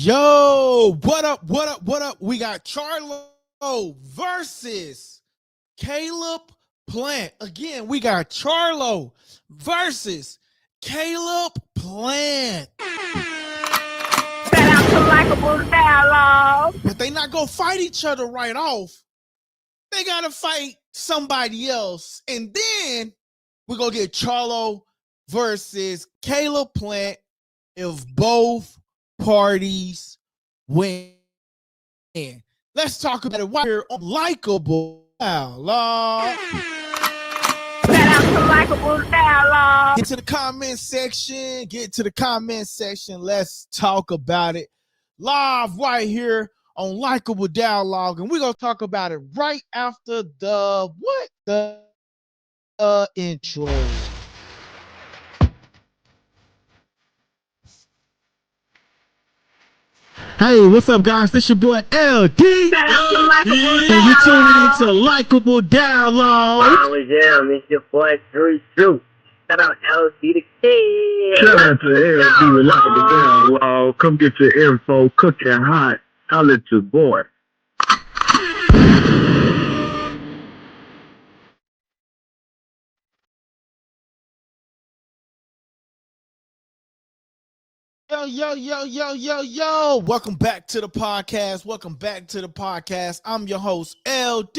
Yo, what up? What up? What up? We got Charlo versus Caleb Plant. Again, we got Charlo versus Caleb Plant. Shout out to Likeable Dialogue. But they not gonna fight each other right off. They gotta fight somebody else. And then we're gonna get Charlo versus Caleb Plant if both parties win. Let's talk about it right here on Likeable Dialogue. Shout out to Likeable Dialogue. Get to the comment section. Get to the comment section. Let's talk about it live right here on Likeable Dialogue. And we're going to talk about it right after the intro. Hey, what's up, guys? This your boy LD. Shout out to Likeable And you Dialogue. tuning into Likeable Dialogue. Yeah, it's your boy Three Shoot. Shout out LC the Kid. Shout out to LD with Likeable Dialogue. Come get your info cooking hot. Holla at your boy. Yo. Welcome back to the podcast. I'm your host, LD,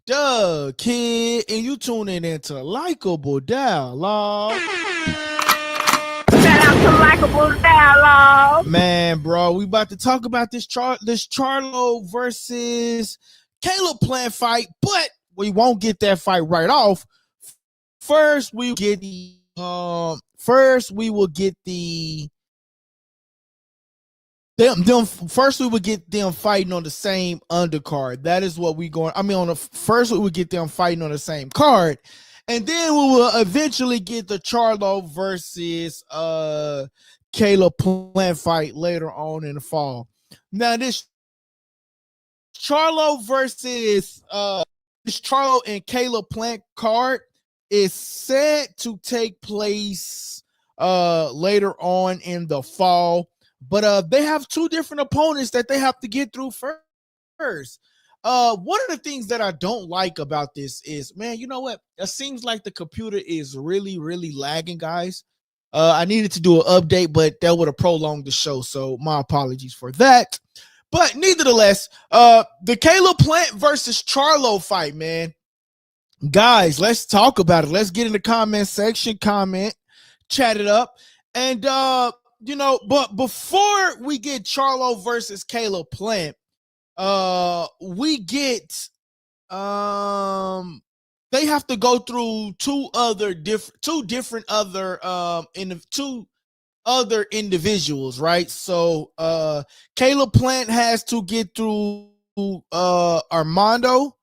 the Kid, and you tuning into Likeable Dialogue. Shout out to Likeable Dialogue. Man, bro, we about to talk about this Charlo versus Caleb Plant fight, but we won't get that fight right off. First, we will get the First, we would get them fighting on the same undercard. That is what we going. I mean, first we would get them fighting on the same card, and then we will eventually get the Charlo versus Caleb Plant fight later on in the fall. Now, this Charlo and Caleb Plant card is set to take place later on in the fall. But they have two different opponents that they have to get through first. One of the things that I don't like about this is, man, you know what? It seems like the computer is really, really lagging, guys. I needed to do an update, but that would have prolonged the show. So my apologies for that. But nevertheless, the Caleb Plant versus Charlo fight, man. Guys, let's talk about it. Let's get in the comment section, chat it up. And, but before we get Charlo versus Caleb Plant, we get they have to go through two other individuals, right? So Caleb Plant has to get through Armando,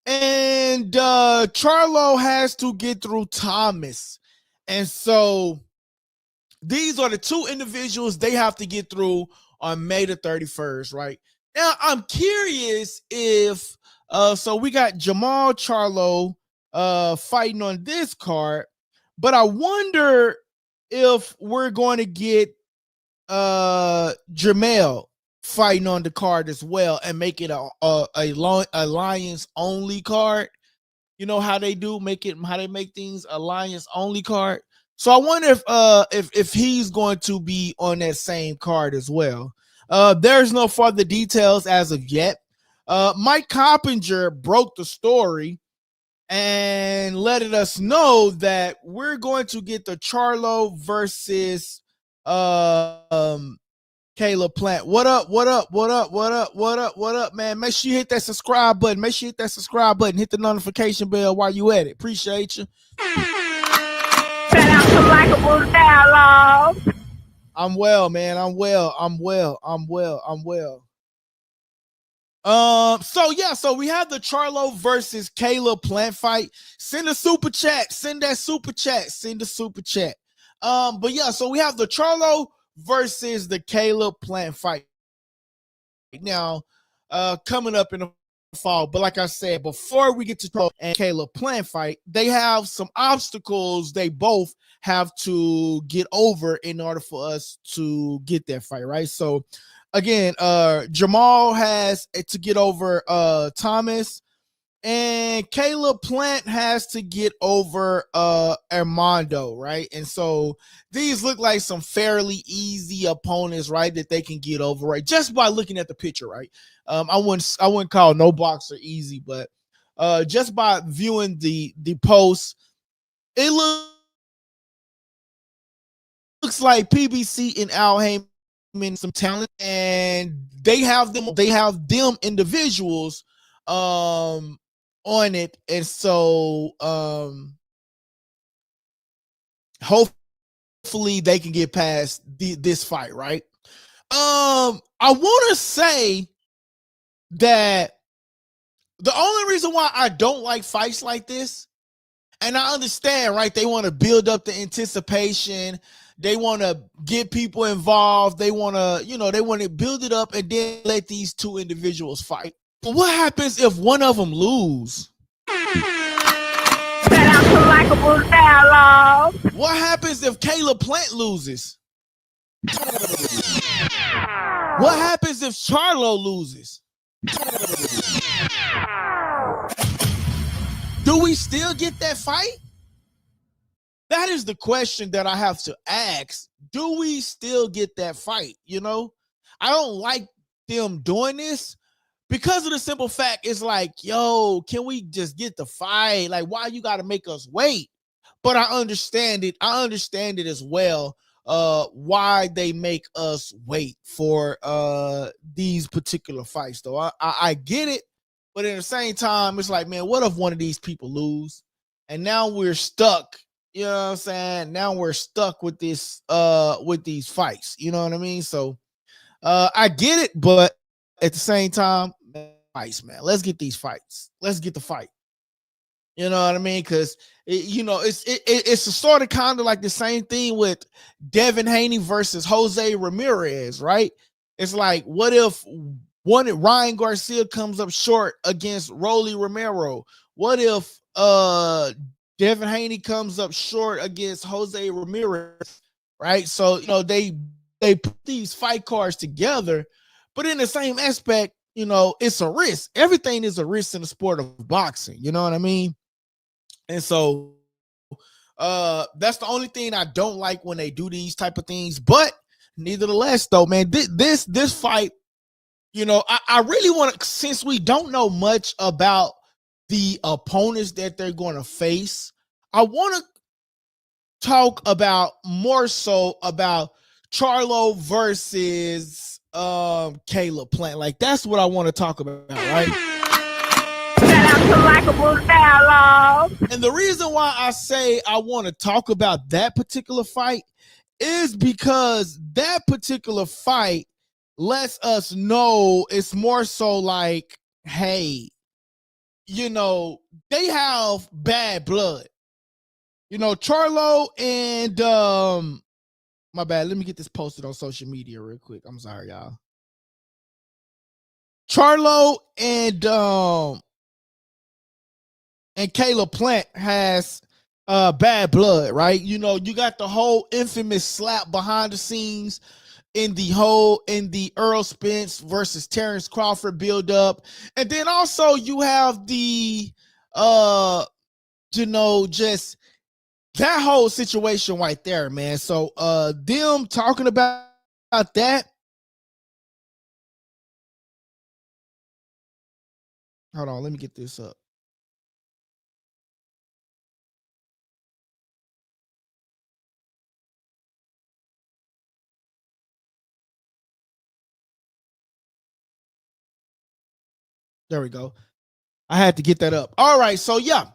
and Charlo has to get through Thomas. And so these are the two individuals they have to get through on May the 31st, right? Now, I'm curious if, so we got Jermall Charlo fighting on this card, but I wonder if we're going to get Jermall fighting on the card as well and make it a alliance only card. You know how they do make things alliance only card. So I wonder if he's going to be on that same card as well. There's no further details as of yet. Mike Coppinger broke the story and letting us know that we're going to get the Charlo versus Caleb Plant. What up, man? Make sure you hit that subscribe button. Hit the notification bell while you at it. Appreciate you. Shout out to Likeable Dialogue. I'm well, man. I'm well. So we have the Charlo versus Caleb Plant fight. Send a super chat. Send the super chat. But yeah, so we have the Charlo versus the Caleb Plant fight now coming up in the fall. But like I said, before we get to Charlo and Caleb Plant fight, they have some obstacles they both have to get over in order for us to get that fight, right? So again, Jermall has to get over Thomas, and Caleb Plant has to get over Armando, right? And so these look like some fairly easy opponents, right? That they can get over, right? Just by looking at the picture, right? I wouldn't call no boxer easy, but just by viewing the post, it looks like PBC and Al Heyman some talent, and they have them individuals on it, and so hopefully they can get past this fight, right? I want to say that the only reason why I don't like fights like this, and I understand, right? They want to build up the anticipation. They want to get people involved. They want to build it up and then let these two individuals fight. But what happens if one of them lose? Shout out to Likeable Dialogue. What happens if Caleb Plant loses? What happens if Charlo loses? Do we still get that fight? That is the question that I have to ask. Do we still get that fight? You know, I don't like them doing this because of the simple fact it's like, yo, can we just get the fight? Like, why you got to make us wait? But I understand it. I understand it as well. Why they make us wait for these particular fights, though. I get it, but at the same time, it's like, man, what if one of these people lose, and now we're stuck? You know what I'm saying? Now we're stuck with this, with these fights. You know what I mean? So, I get it, but at the same time, fights, man. Let's get these fights. Let's get the fight. You know what I mean? Because it's a sort of kind of like the same thing with Devin Haney versus Jose Ramirez, right? It's like, what if Ryan Garcia comes up short against Rolly Romero? What if Devin Haney comes up short against Jose Ramirez, right? So, they put these fight cards together, but in the same aspect, it's a risk. Everything is a risk in the sport of boxing. You know what I mean? And so that's the only thing I don't like when they do these type of things. But nevertheless, though, man, this fight, I really want to, since we don't know much about the opponents that they're going to face, I want to talk about more so about Charlo versus Caleb Plant. Like, that's what I want to talk about, right? Shout out to Likeable Dialogue. And the reason why I say I want to talk about that particular fight is because that particular fight lets us know it's more so like, hey, they have bad blood. Charlo and my bad. Let me get this posted on social media real quick. I'm sorry, y'all. Charlo and Caleb Plant has bad blood, right? You got the whole infamous slap behind the scenes in the Earl Spence versus Terrence Crawford build up. And then also you have the just that whole situation right there, man. So them talking about that. Hold on, let me get this up. There we go. I had to get that up. All right, so yeah.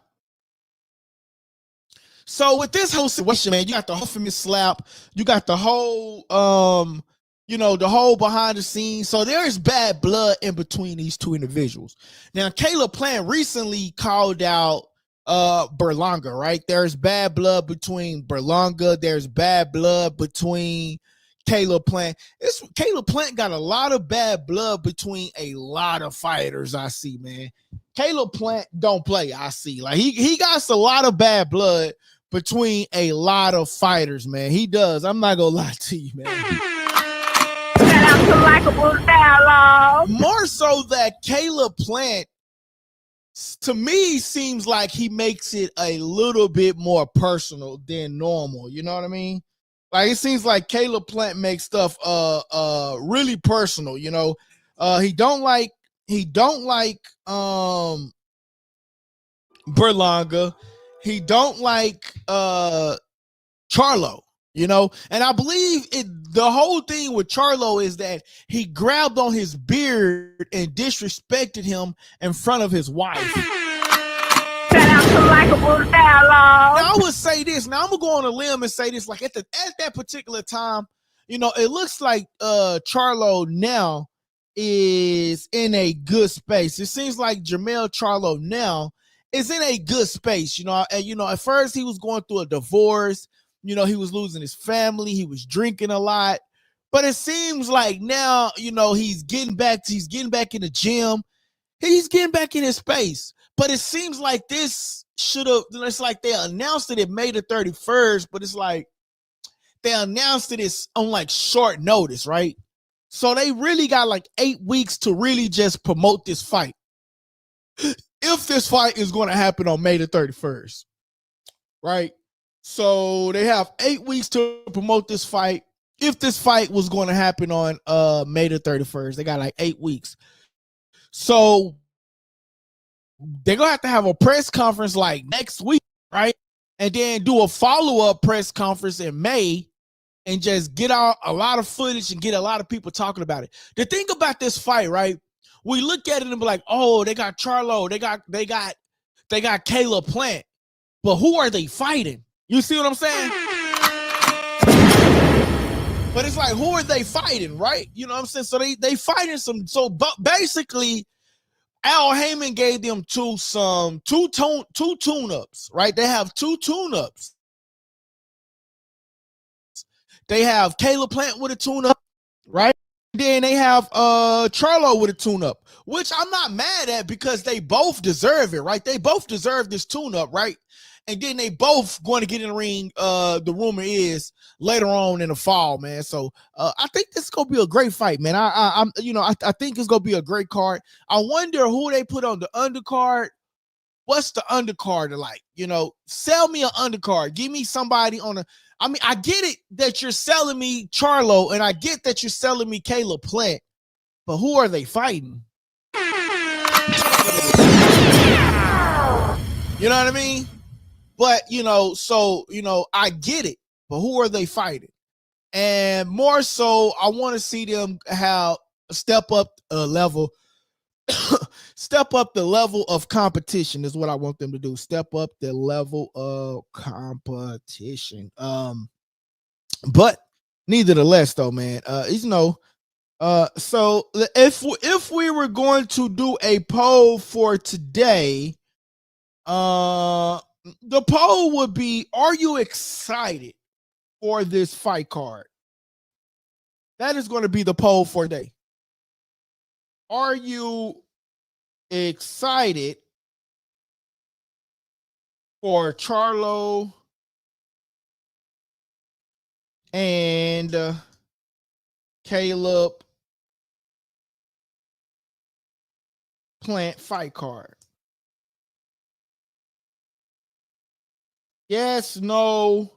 So with this whole situation, man, you got the whole famous slap, you got the whole the whole behind the scenes. So there is bad blood in between these two individuals. Now, Caleb Plant recently called out Berlanga, right? There's bad blood between Berlanga, there's bad blood between Caleb Plant. Caleb Plant got a lot of bad blood between a lot of fighters. I see, man. Caleb Plant don't play. I see, like he got a lot of bad blood between a lot of fighters, man. He does. I'm not gonna lie to you, man. Shout out to likable dialogue. More so that Caleb Plant, to me, seems like he makes it a little bit more personal than normal. You know what I mean? Like, it seems like Caleb Plant makes stuff really personal. You know, he don't like Berlanga. He don't like Charlo, you know, and I believe the whole thing with Charlo is that he grabbed on his beard and disrespected him in front of his wife. Shout out to likable dialogue. Now I would say this. Now I'm gonna go on a limb and say this. Like at that particular time, you know, it looks like Charlo now is in a good space. It seems like Jermall Charlo now is in a good space. You know, and at first he was going through a divorce. You know, he was losing his family. He was drinking a lot. But it seems like now, he's getting back in the gym. He's getting back in his space. But it seems like it's like they announced it May the 31st, but it's like they announced it on like short notice, right? So they really got like 8 weeks to really just promote this fight. If this fight is going to happen on May the 31st, right? So they have 8 weeks to promote this fight. If this fight was going to happen on May the 31st, they got like 8 weeks. So they're going to have a press conference like next week, right? And then do a follow-up press conference in May and just get out a lot of footage and get a lot of people talking about it. The thing about this fight, right? We look at it and be like, oh, they got Charlo, they got Caleb Plant. But who are they fighting? You see what I'm saying? But it's like, who are they fighting, right? You know what I'm saying? So they fighting basically Al Heyman gave them two tune-ups, right? They have two tune-ups. They have Caleb Plant with a tune-up, right? Then they have Charlo with a tune-up, which I'm not mad at because they both deserve it, right? They both deserve this tune-up, right? And then they both going to get in the ring. The rumor is later on in the fall, man. So I think this is gonna be a great fight, man. I think it's gonna be a great card. I wonder who they put on the undercard. What's the undercard like? Sell me an undercard. Give me somebody on a. I mean, I get it that you're selling me Charlo, and I get that you're selling me Caleb Plant, but who are they fighting? You know what I mean? But, I get it. But who are they fighting? And more so, I want to see them step up a level. Step up the level of competition is what I want them to do. Step up the level of competition. But nevertheless, though, man, so if we were going to do a poll for today, the poll would be, are you excited for this fight card? That is going to be the poll for today. Are you excited for Charlo and Caleb Plant fight card? Yes, no,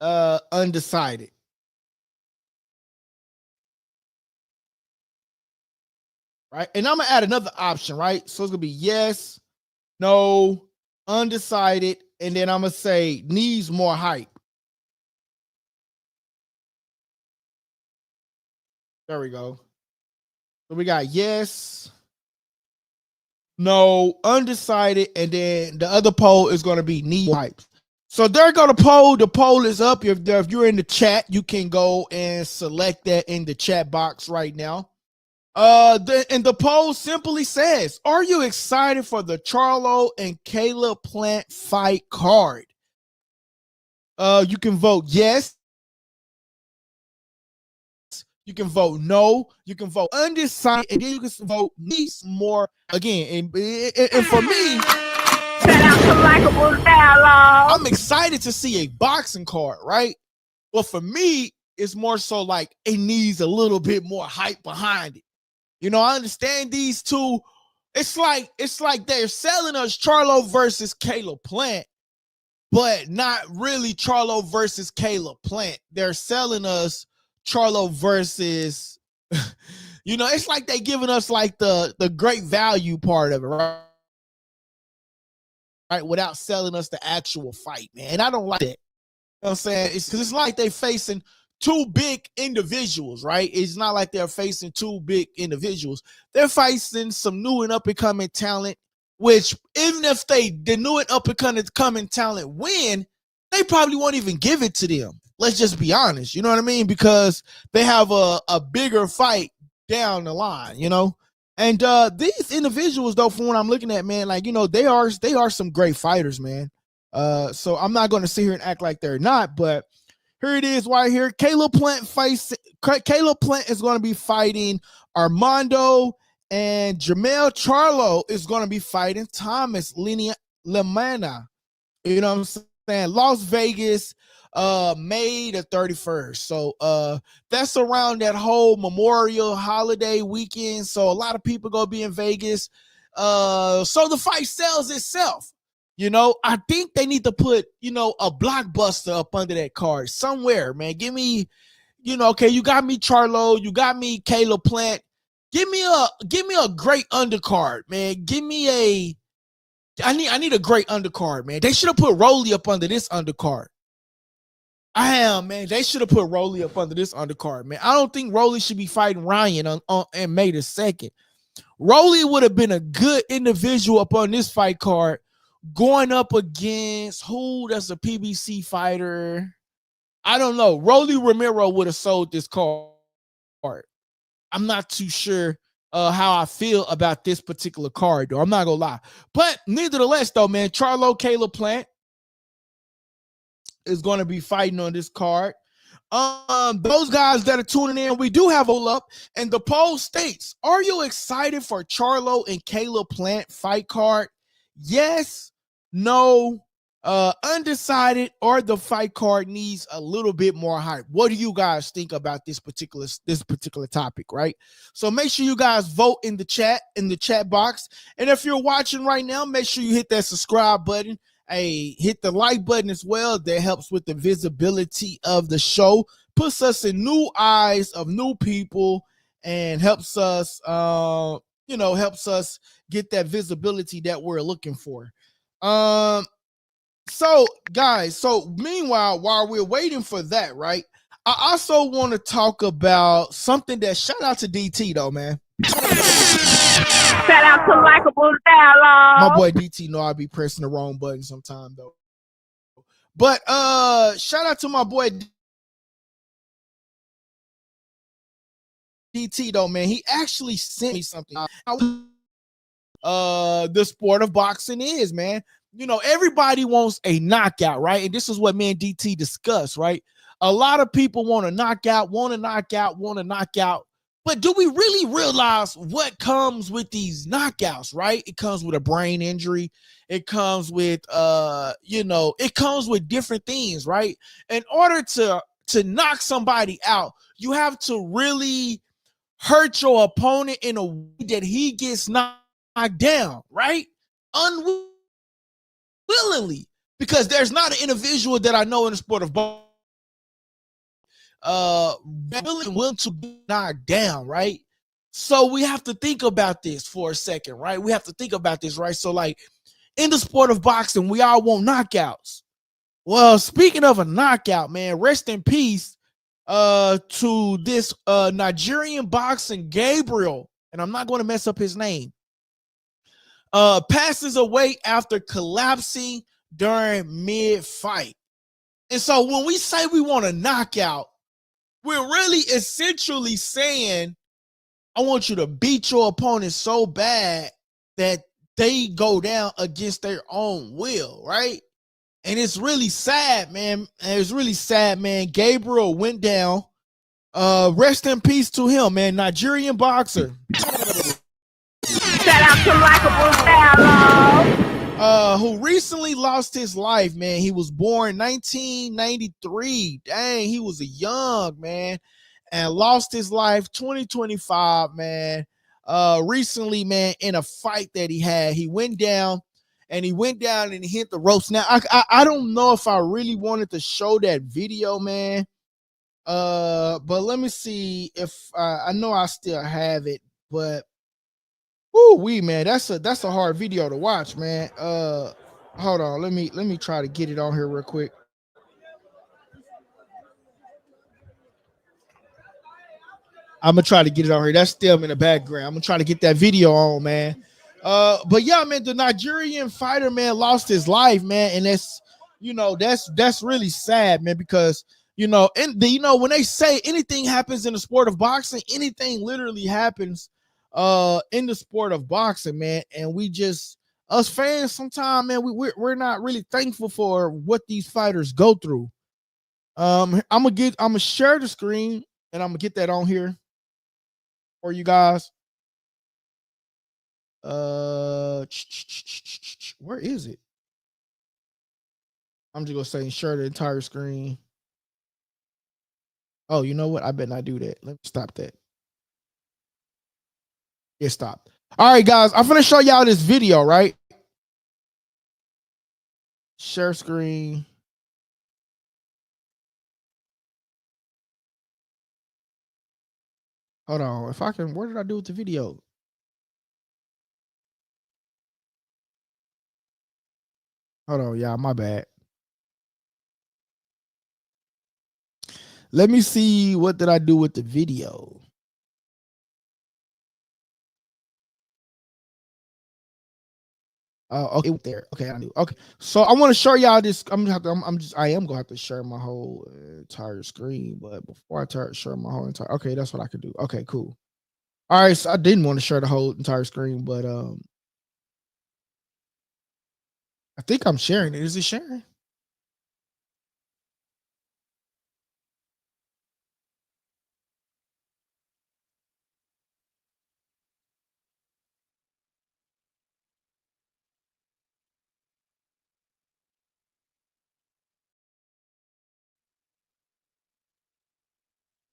undecided. Right? And I'm going to add another option, right? So it's going to be yes, no, undecided, and then I'm going to say needs more hype. There we go. So we got yes, no, undecided, and then the other poll is going to be need hype. So they're going to poll. The poll is up. If you're in the chat, you can go and select that in the chat box right now. The poll simply says, are you excited for the Charlo and Caleb Plant fight card? You can vote yes. You can vote no. You can vote undecided, and then you can vote needs more again. And for me, shout out to likable dialogue. I'm excited to see a boxing card, right? But for me, It's more so like it needs a little bit more hype behind it. You know, I understand these two. It's like they're selling us Charlo versus Caleb Plant, but not really Charlo versus Caleb Plant. They're selling us Charlo versus, you know, it's like they giving us like the great value part of it, right? Right, without selling us the actual fight, man. And I don't like that. You know what I'm saying? It's because it's like they facing two big individuals, right? It's not like they're facing two big individuals. They're facing some new and up-and-coming talent, which even if the new and up-and-coming talent win, they probably won't even give it to them. Let's just be honest. You know what I mean? Because they have a bigger fight down the line, you know? And these individuals, though, from what I'm looking at, man, like, you know, they are some great fighters, man. So I'm not going to sit here and act like they're not, but here it is right here. Caleb Plant is going to be fighting Armando, and Jermall Charlo is going to be fighting Thomas Lemana. You know what I'm saying? Las Vegas, May the 31st. So that's around that whole Memorial holiday weekend. So a lot of people gonna be in Vegas. So the fight sells itself. You know, I think they need to put, you know, a blockbuster up under that card somewhere, man. Give me, you know, okay, you got me Charlo, you got me Caleb Plant. Give me a great undercard, man. I need a great undercard, man. They should have put Rolly up under this undercard. Man. They should have put Rolly up under this undercard, man. I don't think Rolly should be fighting Ryan on May the 2nd. Rolly would have been a good individual up on this fight card, going up against that's a PBC fighter. I don't know. Rolly Romero would have sold this card. I'm not too sure how I feel about this particular card, though. I'm not gonna lie. But nevertheless, though, man, Charlo Caleb Plant is going to be fighting on this card. Those guys that are tuning in, we do have a poll up, and the poll states, are you excited for Charlo and Caleb Plant fight card? Yes, no, undecided, or the fight card needs a little bit more hype. What do you guys think about this particular topic, right? So make sure you guys vote in the chat box. And if you're watching right now, make sure you hit that subscribe button. Hey, hit the like button as well. That helps with the visibility of the show, puts us in new eyes of new people, and helps us, helps us get that visibility that we're looking for. So guys, meanwhile, while we're waiting for that, right, I also want to talk about something that, shout out to DT though, man. Shout out to Likeable Dialogue. My boy DT know I be pressing the wrong button sometime though. But shout out to my boy DT though, man. He actually sent me something. The sport of boxing is, man. You know, everybody wants a knockout, right? And this is what me and DT discuss, right? A lot of people want to knock out. But do we really realize what comes with these knockouts, right? It comes with a brain injury. It comes with, it comes with different things, right? In order to knock somebody out, you have to really hurt your opponent in a way that he gets knocked down, right? Unwillingly, because there's not an individual that I know in the sport of boxing willing to be knocked down, right? So we have to think about this for a second, right? We have to think about this, right? So like in the sport of boxing, we all want knockouts. Well, speaking of a knockout, man, rest in peace to this Nigerian boxing Gabriel, and I'm not going to mess up his name, passes away after collapsing during mid-fight. And so when we say we want a knockout, we're really essentially saying, I want you to beat your opponent so bad that they go down against their own will, right? And it's really sad, man. Gabriel went down. Rest in peace to him, man. Nigerian boxer. Shout out to Likeable Dialogue. who recently lost his life, man. He was born 1993. Dang, he was a young man and lost his life 2025, man. Recently, man, in a fight that he had, he went down and he hit the ropes. Now, I don't know if I really wanted to show that video, man. But let me see if I know I still have it, but man, that's a hard video to watch, man. Hold on, let me try to get it on here real quick. I'm gonna try to get it on here. That's still in the background. I'm gonna try to get that video on, man. But yeah, man, the Nigerian fighter, man, lost his life, man, and that's really sad, man, because when they say anything happens in the sport of boxing, anything literally happens in the sport of boxing, man, and us fans sometimes, man, we're not really thankful for what these fighters go through. I'm gonna share the screen and I'm gonna get that on here for you guys. Where is it? I'm just gonna say share the entire screen. Oh, you know what? I better not do that. Let me stop that. It stopped. All right, guys, I'm gonna show y'all this video, right? Share screen. Hold on. If I can, what did I do with the video? Hold on, y'all. My bad. Let me see. What did I do with the video? Okay, there. Okay, I knew. Okay, so I want to show y'all this. I am gonna have to share my whole entire screen, but before I share my whole entire, okay, that's what I could do. Okay, cool. All right, so I didn't want to share the whole entire screen, but I think I'm sharing it. Is it sharing?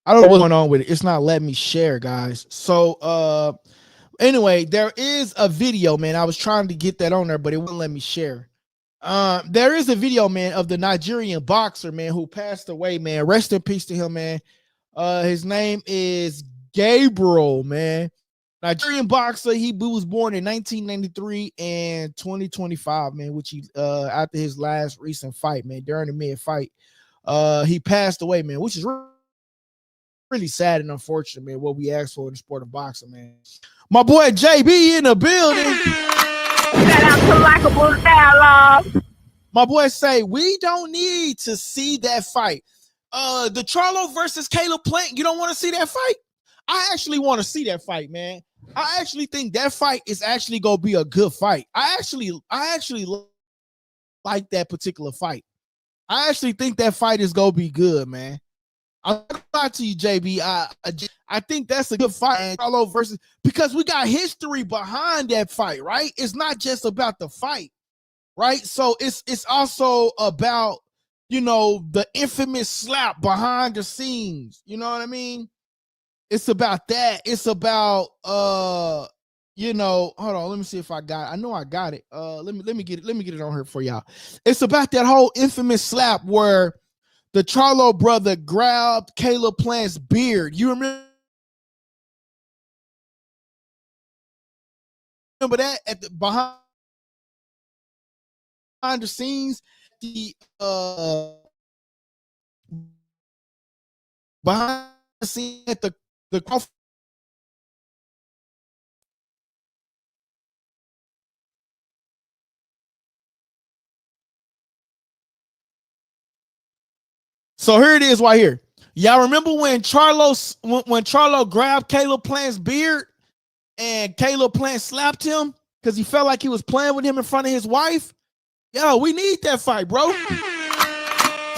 I don't know what's going on with it. It's not letting me share, guys. So anyway, there is a video, man. I was trying to get that on there, but it wouldn't let me share. There is a video, man, of the Nigerian boxer, man, who passed away, man. Rest in peace to him, man. His name is Gabriel, man. Nigerian boxer. He was born in 1993 and 2025, man, which he after his last recent fight, man, during the mid fight, he passed away, man, which is really sad and unfortunate, man, what we asked for in the sport of boxing, man. My boy JB in the building. Shout out to Likeable Dialogue. My boy say, we don't need to see that fight. The Charlo versus Caleb Plant, you don't want to see that fight? I actually want to see that fight, man. I actually think that fight is actually going to be a good fight. I actually like that particular fight. I actually think that fight is going to be good, man. I'm not gonna to you, JB. I think that's a good fight, Charlo versus, because we got history behind that fight, right? It's not just about the fight, right? So it's also about, the infamous slap behind the scenes. You know what I mean? It's about that. It's about hold on, let me see if I got it. I know I got it. Let me get it on here for y'all. It's about that whole infamous slap where the Charlo brother grabbed Caleb Plant's beard. You remember that at the behind the scenes, the behind the scene at the So here it is right here. Y'all remember when Charlo grabbed Caleb Plant's beard and Caleb Plant slapped him because he felt like he was playing with him in front of his wife? Yo, we need that fight, bro. Shout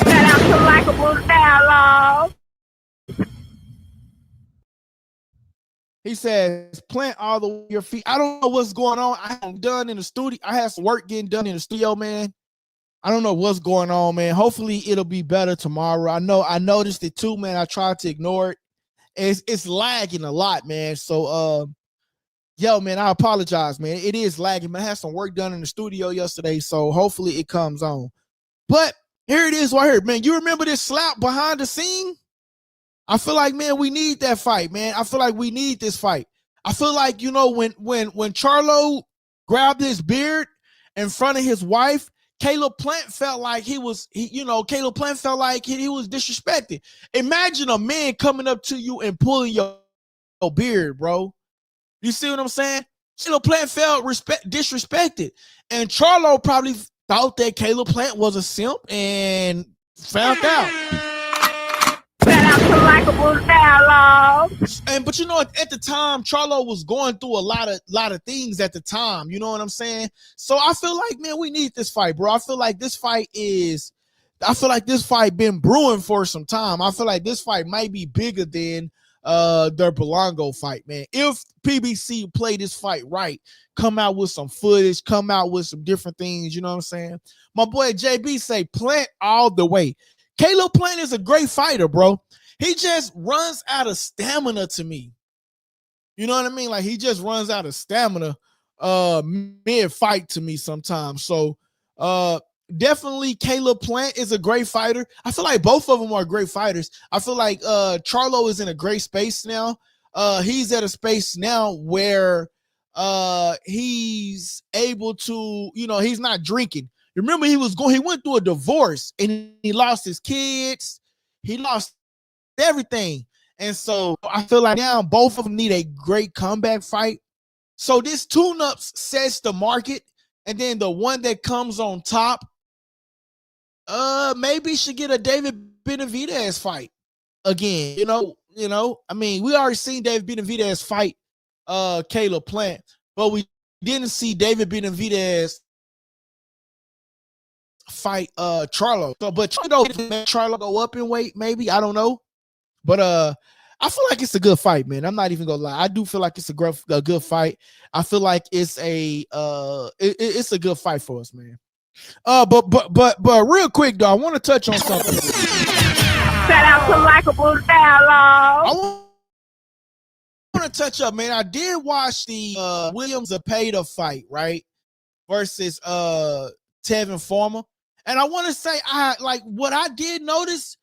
out to Likeable Dialogue. He says, plant all the way your feet. I don't know what's going on. I haven't done in the studio. I had some work getting done in the studio, man. I don't know what's going on, man. Hopefully it'll be better tomorrow. I noticed it too, man. I tried to ignore it. It's lagging a lot, man. So yo, man, I apologize, man. It is lagging, man. I had some work done in the studio yesterday, so hopefully it comes on. But here it is right here, man. You remember this slap behind the scene? I feel like, man, we need that fight, man. I feel like we need this fight. I feel like, you know, when Charlo grabbed his beard in front of his wife, Caleb Plant felt like he was disrespected. Imagine a man coming up to you and pulling your beard, bro. You see what I'm saying? Caleb Plant felt disrespected. And Charlo probably thought that Caleb Plant was a simp and found out. Shout out to Likeable Dialogue. But you know, at the time, Charlo was going through a lot of things at the time. You know what I'm saying? So I feel like, man, we need this fight, bro. I feel like this fight been brewing for some time. I feel like this fight might be bigger than their Belongo fight, man. If PBC play this fight right, come out with some footage, come out with some different things, you know what I'm saying? My boy JB say Plant all the way. Caleb Plant is a great fighter, bro. He just runs out of stamina to me. You know what I mean? Like, he just runs out of stamina mid-fight to me sometimes. So definitely Caleb Plant is a great fighter. I feel like both of them are great fighters. I feel like Charlo is in a great space now. He's at a space now where he's able to, you know, he's not drinking. Remember, he went through a divorce and he lost his kids. He lost everything. And so I feel like now both of them need a great comeback fight. So this tune-up sets the market. And then the one that comes on top, maybe should get a David Benavidez fight again. You know, I mean, we already seen David Benavidez fight Caleb Plant, but we didn't see David Benavidez fight Charlo. So, but Charlo go up in weight, maybe. I don't know. But I feel like it's a good fight, man. I'm not even gonna lie. I do feel like it's a good fight. I feel like it's it's a good fight for us, man. But real quick though, I want to touch on something. Shout out to Likeable Dialogue. I want to touch up, man. I did watch the Williams Zepeda fight, right? Versus Tevin Farmer. And I want to say, what I did notice,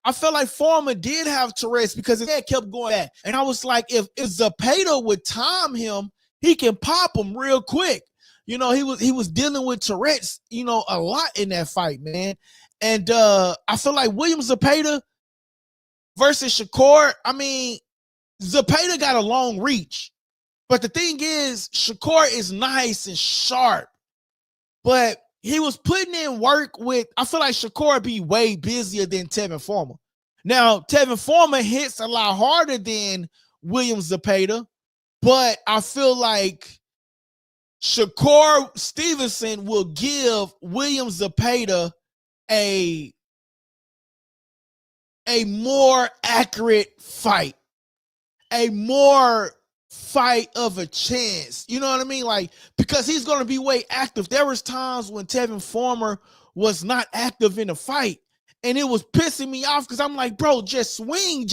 I felt like Farmer did have Tourette's because his head kept going back. And I was like, if Zepeda would time him, he can pop him real quick. You know, he was dealing with Tourette's, you know, a lot in that fight, man. And I feel like Williams Zepeda versus Shakur, I mean, Zepeda got a long reach. But the thing is, Shakur is nice and sharp. But he was putting in work with, I feel like Shakur be way busier than Tevin Farmer. Now, Tevin Farmer hits a lot harder than Williams Zepeda, but I feel like Shakur Stevenson will give Williams Zepeda a more accurate fight, a more fight of a chance. You know what I mean? Like, because he's going to be way active. There was times when Tevin Farmer was not active in the fight, and it was pissing me off because I'm like, bro, just swing.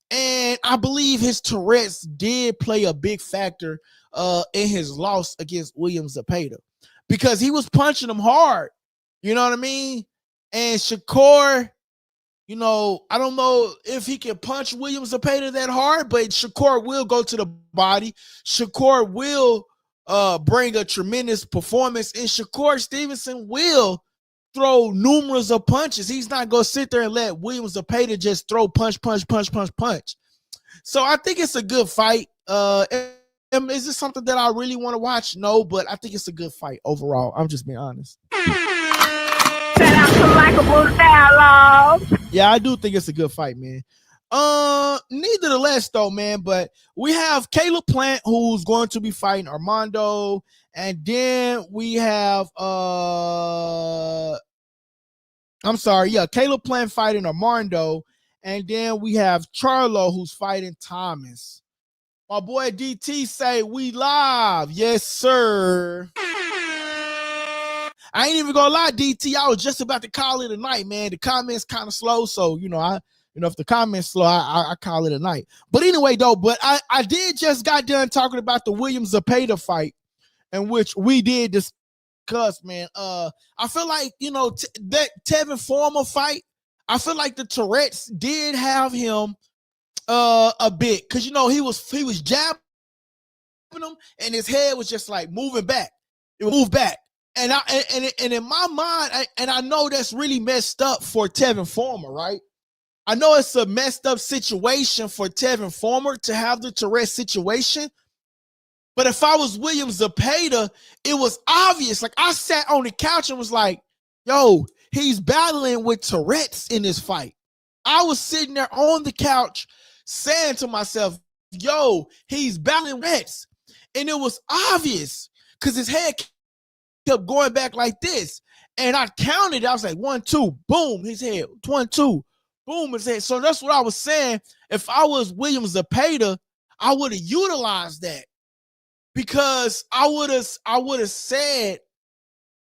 And I believe his Tourette's did play a big factor in his loss against Williams Zepeda because he was punching him hard. You know what I mean? And Shakur, you know, I don't know if he can punch Williams Zepeda that hard, but Shakur will go to the body. Shakur will bring a tremendous performance, and Shakur Stevenson will throw numerous of punches. He's not going to sit there and let Williams Zepeda just throw punch. So I think it's a good fight. Is this something that I really want to watch? No, but I think it's a good fight overall. I'm just being honest. Shout out to Likeable Dialogue. Yeah, I do think it's a good fight, man. Nevertheless, though, man, but we have Caleb Plant who's going to be fighting Armando, and then we have Caleb Plant fighting Armando, And then we have Charlo, who's fighting Thomas. My boy DT say we live. Yes, sir. I ain't even gonna lie, DT. I was just about to call it a night, man. The comments kind of slow, so if the comments slow, I call it a night. But anyway, though, I did just got done talking about the Williams Zepeda fight, in which we did discuss, man. I feel like that Tevin Farmer fight. I feel like the Tourette's did have him a bit, because he was jabbing him, and his head was just like moving back. It would move back. And in my mind, I know that's really messed up for Tevin Farmer, right? I know it's a messed up situation for Tevin Farmer to have the Tourette situation. But if I was William Zepeda, it was obvious. Like, I sat on the couch and was like, yo, he's battling with Tourette's in this fight. I was sitting there on the couch saying to myself, yo, he's battling Tourette's. And it was obvious because his head kept going back like this. And I counted. I was like, 1, 2, boom, his head. 1, 2, boom, his head. So that's what I was saying. If I was William Zepeda, I would have utilized that, because I would have said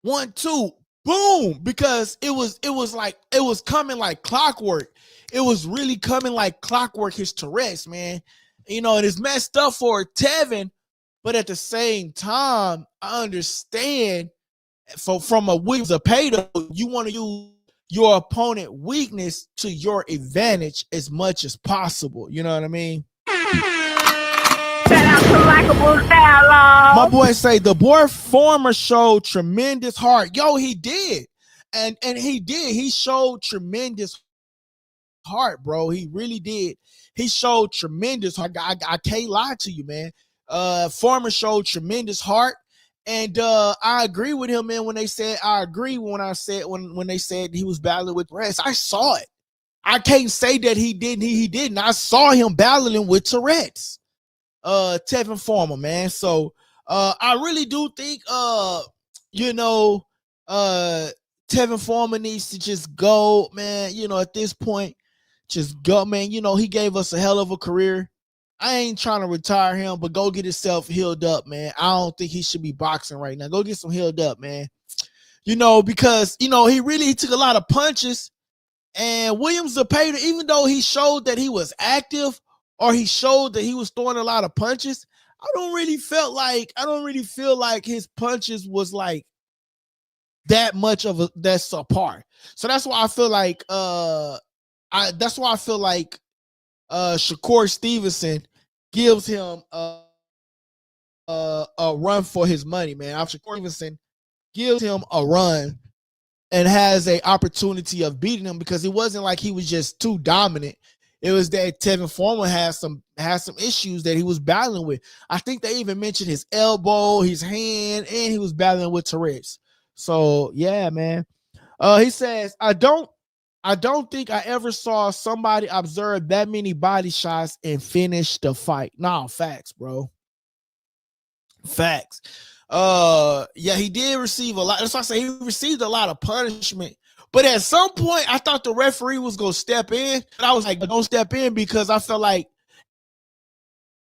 1, 2, boom, because it was coming like clockwork. It was really coming like clockwork, his Tourette's, man. And it's messed up for Tevin, but at the same time, I understand from a William Zepeda, you want to use your opponent weakness to your advantage as much as possible. You know what I mean? Shout out to Likeable Dialogue. My boy say the boy Farmer showed tremendous heart. Yo, he did. And he did. He showed tremendous heart, bro. He really did. He showed tremendous heart. I can't lie to you, man. Farmer showed tremendous heart. And I agree with him, man, when they said when they said he was battling with Tourette's. I saw it. I can't say that he didn't. He didn't. I saw him battling with Tourette's. Tevin Farmer, man. So I really do think Tevin Farmer needs to just go, man. At this point, just go, man. He gave us a hell of a career. I ain't trying to retire him, but go get himself healed up, man. I don't think he should be boxing right now. Go get some healed up, man. Because he really took a lot of punches. And William Zepeda, even though he showed that he was active, or he showed that he was throwing a lot of punches, I don't really feel like his punches was like that much of that's apart. So that's why I feel like Shakur Stevenson gives him a run for his money, man. Shakur Stevenson gives him a run and has a opportunity of beating him, because it wasn't like he was just too dominant. It was that Tevin Farmer has some issues that he was battling with. I think they even mentioned his elbow, his hand, and he was battling with Tourette's. So yeah, man. He says, I don't think I ever saw somebody observe that many body shots and finish the fight. No, facts, bro. Facts. Yeah, he did receive a lot. That's why I say he received a lot of punishment. But at some point, I thought the referee was going to step in. And I was like, don't step in, because I felt like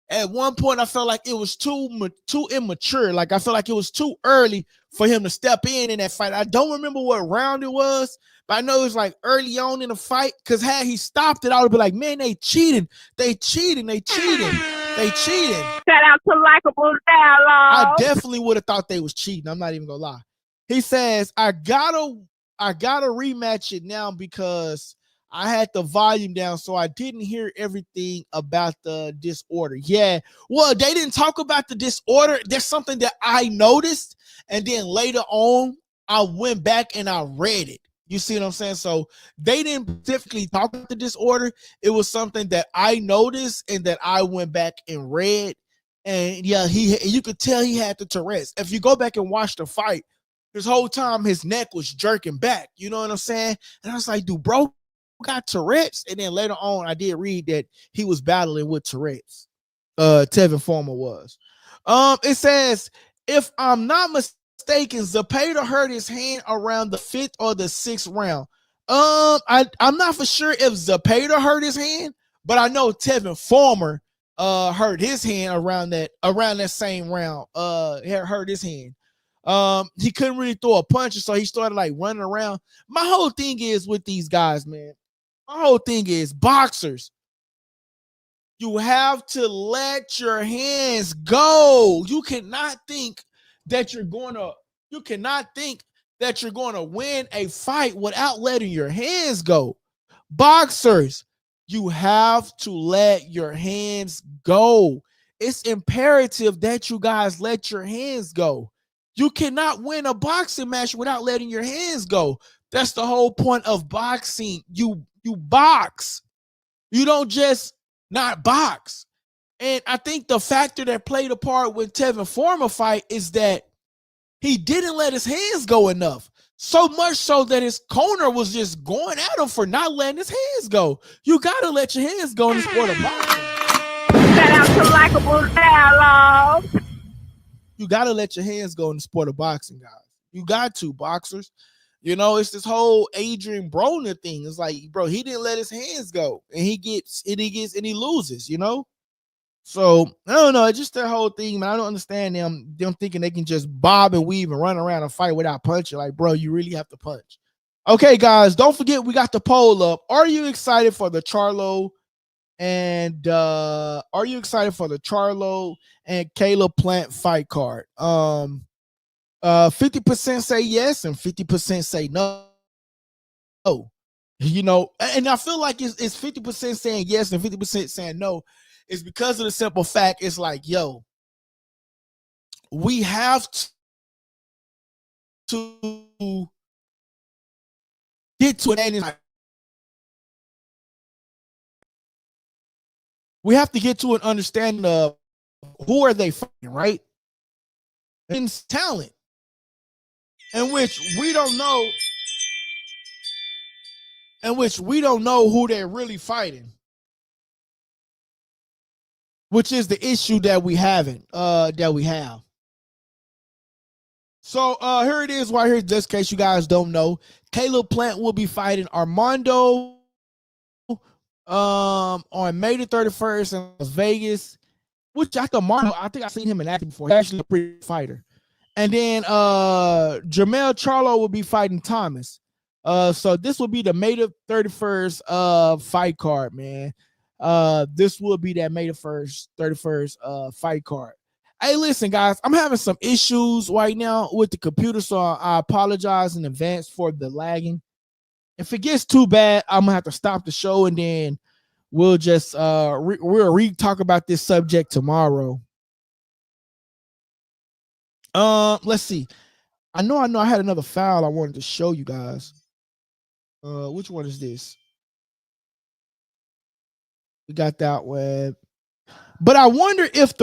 at one point, I felt like it was too immature. Like, I felt like it was too early for him to step in that fight. I don't remember what round it was, but I know it was like early on in the fight, because had he stopped it, I would be like, man, they cheating. They cheating. They cheating. They cheating. Shout out to Likeable Dialogue. I definitely would have thought they was cheating. I'm not even going to lie. He says, I gotta rematch it now because I had the volume down, so I didn't hear everything about the disorder. Yeah, well, they didn't talk about the disorder. There's something that I noticed, and then later on, I went back and I read it. You see what I'm saying? So they didn't specifically talk about the disorder. It was something that I noticed and that I went back and read. And yeah, you could tell he had the Tourette's. If you go back and watch the fight, this whole time his neck was jerking back. You know what I'm saying? And I was like, dude, bro got Tourette's. And then later on, I did read that he was battling with Tourette's. Tevin Farmer was. It says, if I'm not mistaken, Zepeda hurt his hand around the 5th or the 6th round. I'm not for sure if Zapata hurt his hand, but I know Tevin Farmer hurt his hand around that same round. Hurt his hand. He couldn't really throw a punch, so he started like running around. My whole thing is with these guys, man. My whole thing is boxers. You have to let your hands go. You cannot think that you're going to win a fight without letting your hands go. Boxers, you have to let your hands go. It's imperative that you guys let your hands go. You cannot win a boxing match without letting your hands go. That's the whole point of boxing. You box. You don't just not box. And I think the factor that played a part with Tevin Farmer fight is that he didn't let his hands go enough. So much so that his corner was just going at him for not letting his hands go. You got to let your hands go in the sport of boxing. Shout out to Likeable Dialogue. You got to let your hands go in the sport of boxing, guys. You got to, boxers. You know, it's this whole Adrian Broner thing. It's like, bro, he didn't let his hands go, and he loses, you know? So, I don't know. It's just that whole thing, man. I don't understand them thinking they can just bob and weave and run around and fight without punching. Like, bro, you really have to punch. Okay, guys, don't forget we got the poll up. Are you excited for the Charlo and Caleb Plant fight card? 50% say yes and 50% say no. You know, and I feel like it's 50% saying yes and 50% saying no. It's because of the simple fact it's like, yo, we have to get to an end. We have to get to an understanding of who are they fighting, right? And talent, in which we don't know who they're really fighting, which is the issue that we have. So here it is right here, just in case you guys don't know. Caleb Plant will be fighting Armando on May the 31st in Las Vegas, which I think I've seen him in action before. He's actually a pretty fighter. And then Jermall Charlo will be fighting Thomas. So this will be the May the 31st fight card, man. This will be that May the 31st fight card. Hey, listen, guys, I'm having some issues right now with the computer, so I apologize in advance for the lagging. If it gets too bad, I'm gonna have to stop the show, and then we'll just we'll talk about this subject tomorrow. Let's see. I know I had another file I wanted to show you guys. Which one is this? We got that one. But I wonder if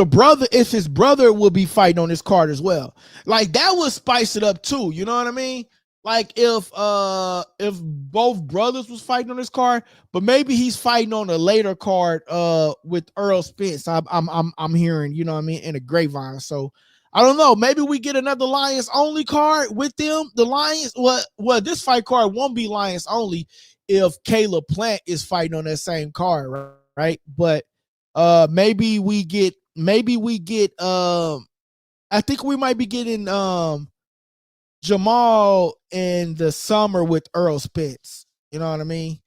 his brother will be fighting on this card as well. Like, that would spice it up too. You know what I mean? Like, if both brothers was fighting on this card, but maybe he's fighting on a later card with Earl Spence. I'm hearing, you know what I mean, in a grapevine. So I don't know. Maybe we get another Lions only card with them. The Lions, well, this fight card won't be Lions only if Caleb Plant is fighting on that same card, right? But maybe we get I think we might be getting Jermall in the summer with Earl Spence. You know what I mean?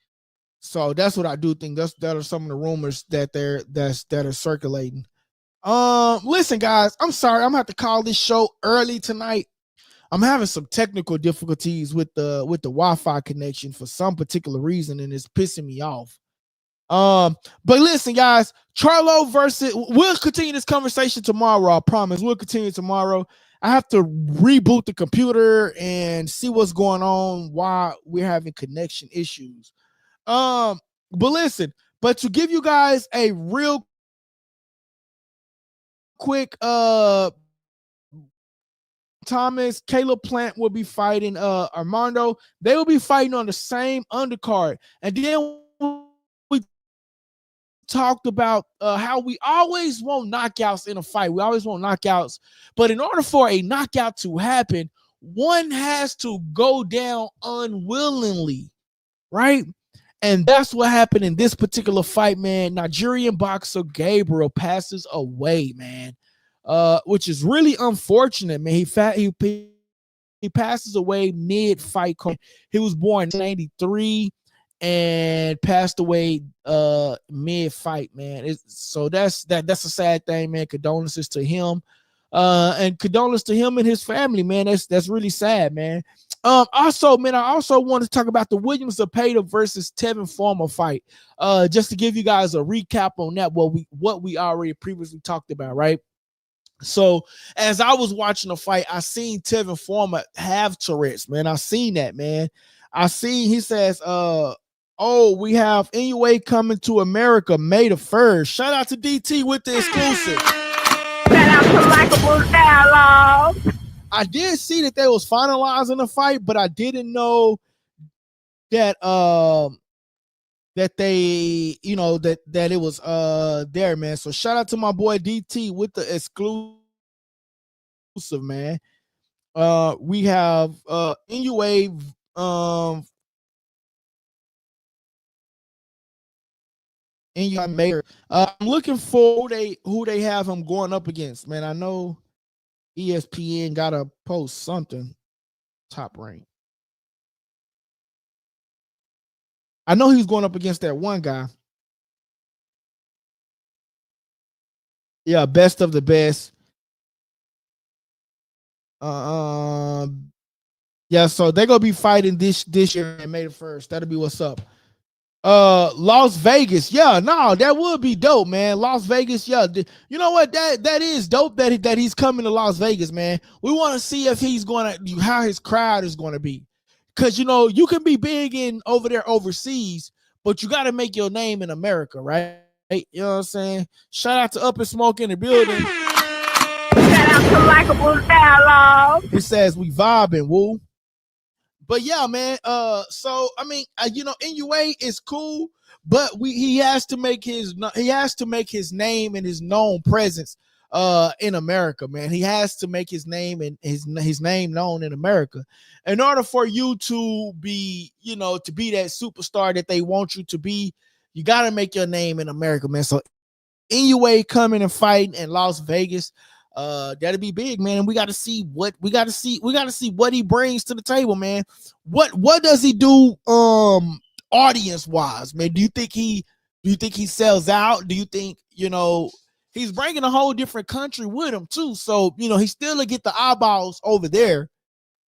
So that's what I do think. That are some of the rumors that are circulating. Listen, guys, I'm sorry. I'm gonna have to call this show early tonight. I'm having some technical difficulties with the Wi-Fi connection for some particular reason, and it's pissing me off. But listen, guys, Charlo we'll continue this conversation tomorrow. I promise. We'll continue tomorrow. I have to reboot the computer and see what's going on, why we're having connection issues. But listen, but to give you guys a real quick Thomas, Caleb Plant will be fighting Armando. They will be fighting on the same undercard. And then we talked about how we always want knockouts in a fight. We always want knockouts. But in order for a knockout to happen, one has to go down unwillingly. right? And that's what happened in this particular fight, man. Nigerian boxer Gabriel passes away, man, which is really unfortunate, man. He passes away mid-fight. He was born in 93 and passed away mid-fight, man. So that's a sad thing, man. Condolences to him. And condolences to him and his family, man. That's really sad, man. Also, man, I also want to talk about the Williams Zepeda versus Tevin Farmer fight. Just to give you guys a recap on that, what we already previously talked about, right? So as I was watching the fight, I seen Tevin Farmer have Tourette's, man. I seen that, man. He says, we have NUA coming to America May the 1st. Shout out to DT with the exclusive. Shout out to Likeable Dialogue. I did see that they was finalizing the fight, but I didn't know that that they, that it was there, man. So shout out to my boy DT with the exclusive, man. We have NUA Mayor. I'm looking for who they have him going up against, man. I know ESPN gotta post something. Top rank. I know he's going up against that one guy. Yeah, best of the best. Yeah, so they're gonna be fighting this year on May the 1st. That'll be what's up. Las Vegas, yeah, no, that would be dope, man. Las Vegas, yeah, you know what? That is dope that he's coming to Las Vegas, man. We want to see if he's how his crowd is gonna be, because you can be big in over there overseas, but you got to make your name in America, right? You know what I'm saying? Shout out to Up and Smoke in the building. Shout out to Likeable Dialogue. It says we vibing, woo. But yeah, man. So I mean, NUA is cool, but he has to make his name and his known presence in America, man. He has to make his name and his name known in America. In order for you to be, to be that superstar that they want you to be, you got to make your name in America, man. So NUA coming and fighting in Las Vegas. That'll be big, man. And we got to see what he brings to the table, man. What does he do audience wise, man? Do you think he sells out? Do you think he's bringing a whole different country with him too? So he still will get the eyeballs over there,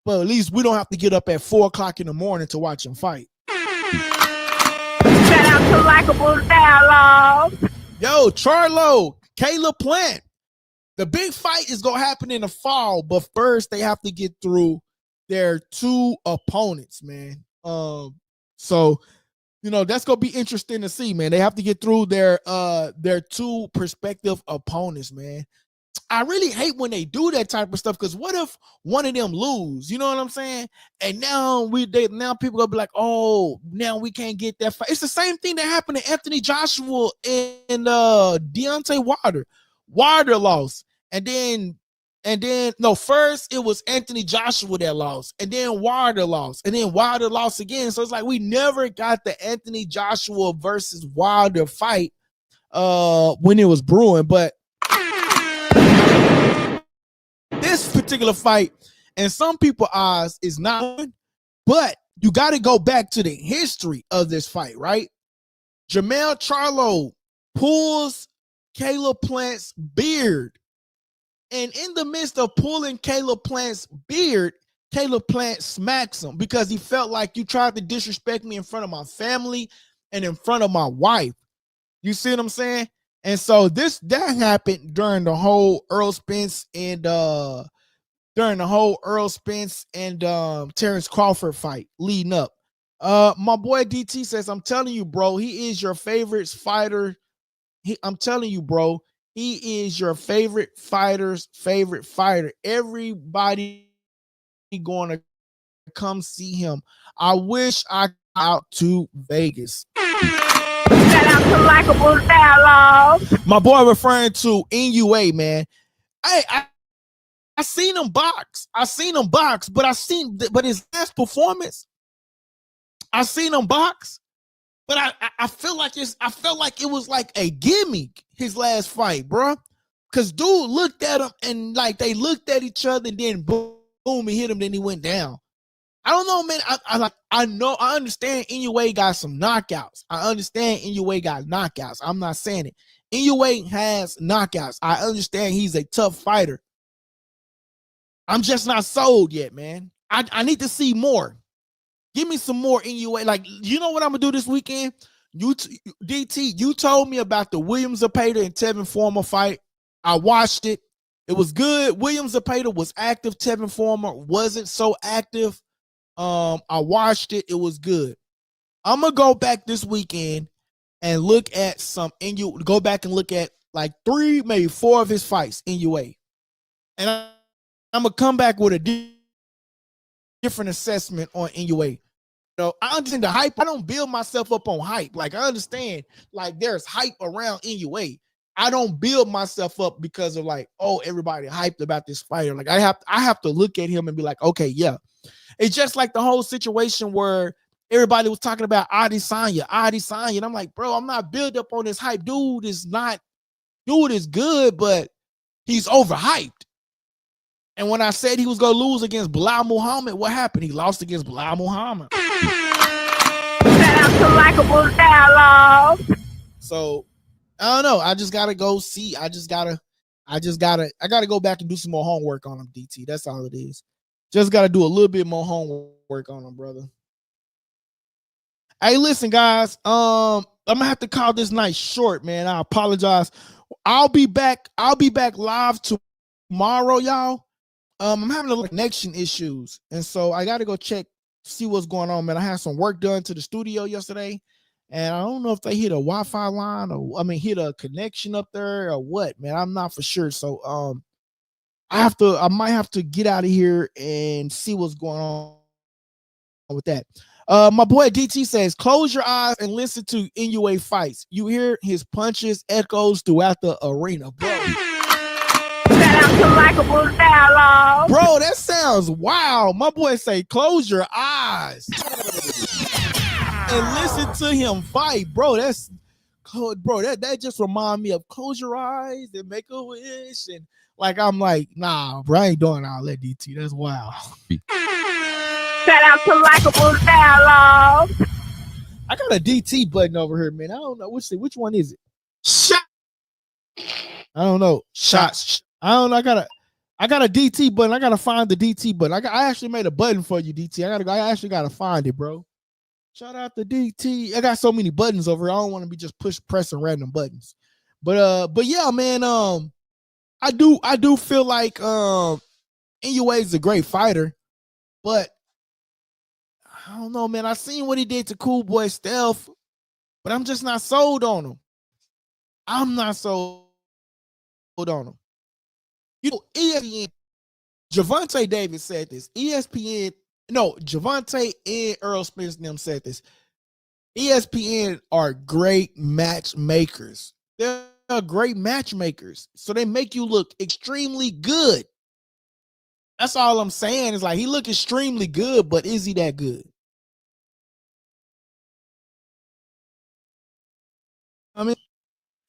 but at least we don't have to get up at 4:00 in the morning to watch him fight. Shout out to Likeable Dialogue. Yo, Charlo, Caleb Plant. The big fight is going to happen in the fall, but first they have to get through their two opponents, man. So, that's going to be interesting to see, man. They have to get through their two prospective opponents, man. I really hate when they do that type of stuff, because what if one of them lose? You know what I'm saying? And now people gonna be like, oh, now we can't get that fight. It's the same thing that happened to Anthony Joshua and Deontay Wilder. Wilder lost, and then first it was Anthony Joshua that lost, and then Wilder lost, and then Wilder lost again. So it's like we never got the Anthony Joshua versus Wilder fight when it was brewing. But this particular fight, in some people's eyes, is not one, but you got to go back to the history of this fight, right? Jermall Charlo pulls Caleb Plant's beard, and in the midst of pulling Caleb Plant's beard, Caleb Plant smacks him because he felt like you tried to disrespect me in front of my family and in front of my wife. You see what I'm saying? And so that happened during the whole Errol Spence and Terrence Crawford fight leading up. My boy DT says, I'm telling you, bro, he is your favorite fighter. I'm telling you, bro, he is your favorite fighter's favorite fighter. Everybody going to come see him. I wish I got out to Vegas. Shout out to Likeable Dialogue. My boy referring to NUA, man. I seen him box. But his last performance, I seen him box, but I feel like it was like a gimmick his last fight, bro. Cause dude looked at him and like they looked at each other and then boom, he hit him, then he went down. I don't know, man. I understand Inoue got some knockouts. I understand Inoue got knockouts. I'm not saying it. Inoue has knockouts. I understand he's a tough fighter. I'm just not sold yet, man. I need to see more. Give me some more Inoue. Like, you know what I'm gonna do this weekend? DT, you told me about the Williams Zepeda and Tevin Former fight. I watched it. It was good. Williams Zepeda was active. Tevin Former wasn't so active. I watched it. It was good. I'm gonna go back this weekend and look at go back and look at like 3, maybe 4 of his fights in UA. And I'm gonna come back with a different assessment on NUA. So I understand the hype. I don't build myself up on hype. Like, I understand, like, there's hype around NUA. I don't build myself up because of like, oh, everybody hyped about this fighter. Like, I have to look at him and be like, okay, yeah. It's just like the whole situation where everybody was talking about Adesanya. And I'm like, bro, I'm not built up on this hype. Dude is good, but he's overhyped. And when I said he was going to lose against Bilal Muhammad, what happened? He lost against Bilal Muhammad. Shout out to Likeable Dialogue. So, I don't know. I just got to go see. I got to go back and do some more homework on him, DT. That's all it is. Just got to do a little bit more homework on him, brother. Hey, listen, guys. I'm going to have to call this night short, man. I apologize. I'll be back live tomorrow, y'all. I'm having a little connection issues, and so I got to go see what's going on, man. I had some work done to the studio yesterday, and I don't know if they hit a Wi-Fi line or hit a connection up there or what, man. I'm not for sure. So I might have to get out of here and see what's going on with that. My boy DT says, close your eyes and listen to NUA fights. You hear his punches echoes throughout the arena, bro. Shout out to Likeable Dialogue. Bro, that sounds wild. My boy say, close your eyes and listen to him fight, bro. That just remind me of close your eyes and make a wish. And like, I'm like, nah, bro, I ain't doing all that, DT. That's wild. Shout out to Likeable Dialogue. I got a DT button over here, man. I don't know which one is it. Shot. I don't know. Shots. I don't know. I got a DT button. I gotta find the DT button. I actually made a button for you, DT. I actually gotta find it, bro. Shout out to DT. I got so many buttons over here. I don't want to be just pressing random buttons. But yeah, man. I do feel like NUA is a great fighter, but I don't know, man. I seen what he did to Cool Boy Stealth, but I'm just not sold on him. I'm not sold on him. You know, ESPN, Javante Davis said this. Javante and Earl Spence and them said this. ESPN are great matchmakers. They're great matchmakers. So they make you look extremely good. That's all I'm saying. Is like, he look extremely good, but is he that good? I mean,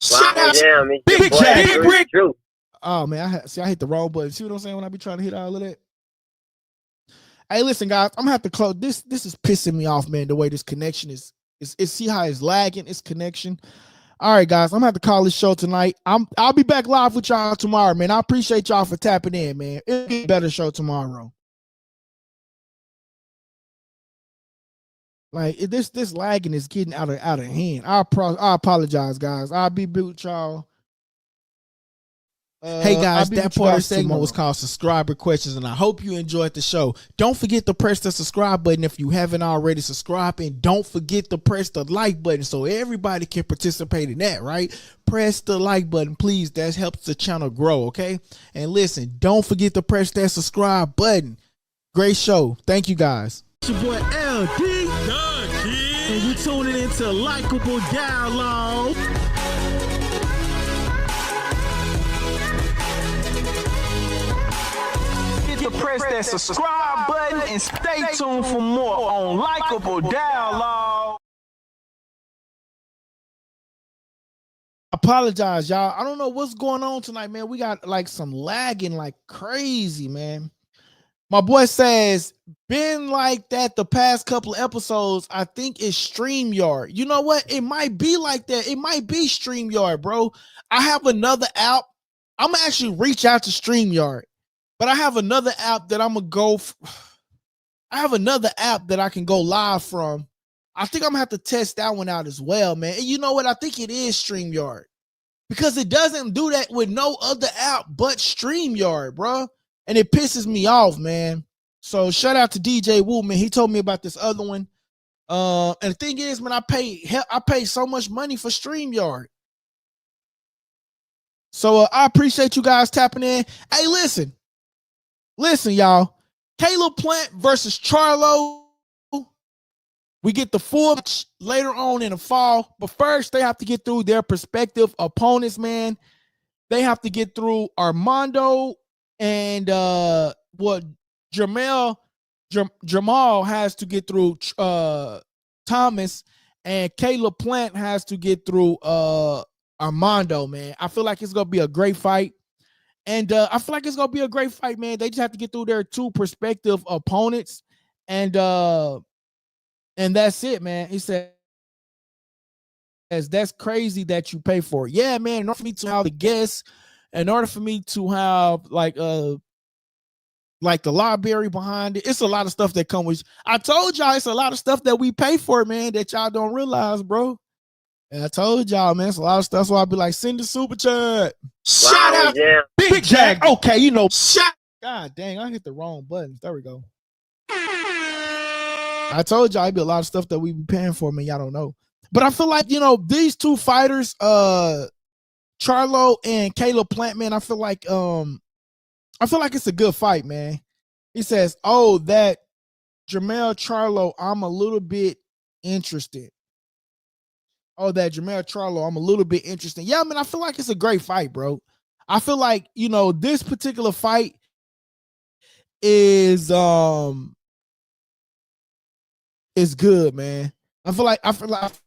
shout out to Big Jack, Big Rick. Oh man, I hit the wrong button. See what I'm saying when I be trying to hit all of that? Hey, listen, guys, I'm gonna have to close this. This is pissing me off, man. The way this connection is see how it's lagging. It's connection. All right, guys, I'm gonna have to call this show tonight. I'll be back live with y'all tomorrow, man. I appreciate y'all for tapping in, man. It'll be a better show tomorrow. Like, this lagging is getting out of hand. I apologize, guys. I'll be with y'all. Hey guys, that part of the segment was called Subscriber Questions, and I hope you enjoyed the show. Don't forget to press the subscribe button if you haven't already subscribed, and don't forget to press the like button so everybody can participate in that, right? Press the like button, please. That helps the channel grow, okay? And listen, don't forget to press that subscribe button. Great show. Thank you, guys. It's your boy LD, and you tuning into Likeable Dialogue. Press that subscribe button and stay tuned for more on Likeable Dialogue. Charlo. Apologize, y'all. I don't know what's going on tonight, man. We got like some lagging like crazy, man. My boy says, been like that the past couple of episodes. I think it's StreamYard. You know what? It might be like that. It might be StreamYard, bro. I have another app. I'm gonna actually reach out to StreamYard, but I have another app that I'm gonna go. I have another app that I can go live from. I think I'm gonna have to test that one out as well, man. And you know what? I think it is StreamYard because it doesn't do that with no other app but StreamYard, bro. And it pisses me off, man. So shout out to DJ Wu, man. He told me about this other one. And the thing is, man, I pay so much money for StreamYard. So I appreciate you guys tapping in. Hey, listen, y'all. Caleb Plant versus Charlo. We get the full match later on in the fall, but first they have to get through their prospective opponents, man. They have to get through Armando and Jermall has to get through Thomas, and Caleb Plant has to get through Armando, man. I feel like it's gonna be a great fight. And I feel like it's gonna be a great fight, man. They just have to get through their two prospective opponents, and that's it, man. He says that's crazy that you pay for it. Yeah, man. In order for me to have the guests, in order for me to have like the library behind it, it's a lot of stuff that comes with. I told y'all it's a lot of stuff that we pay for, man, that y'all don't realize, bro. And I told y'all, man, it's a lot of stuff. So I'll be like, send the super chat. Shout out, yeah. Big Jack. Okay, you know, shout. God dang, I hit the wrong buttons. There we go. I told y'all it'd be a lot of stuff that we be paying for, man. Y'all don't know. But I feel like, you know, these two fighters, Charlo and Caleb Plant, man, I feel like it's a good fight, man. He says, oh, that Jermall Charlo, I'm a little bit interested. Oh, that Jermall Charlo, I'm a little bit interested. Yeah, man, I feel like it's a great fight, bro. I feel like, you know, this particular fight is good, man. I feel like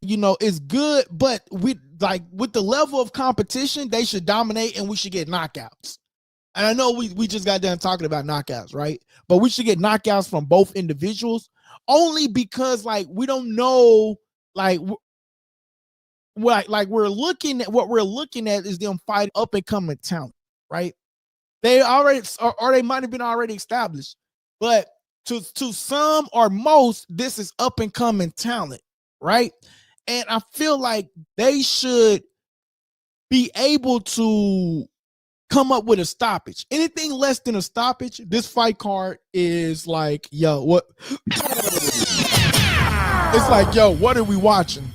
you know it's good, but with the level of competition, they should dominate and we should get knockouts. And I know we just got done talking about knockouts, right? But we should get knockouts from both individuals only because like we don't know like we're looking at what we're looking at is them fight up and coming talent, right? They already or they might have been already established, but to some or most, this is up and coming talent, right? And I feel like they should be able to come up with a stoppage. Anything less than a stoppage, this fight card is like, yo, what? It's like, yo, what are we watching?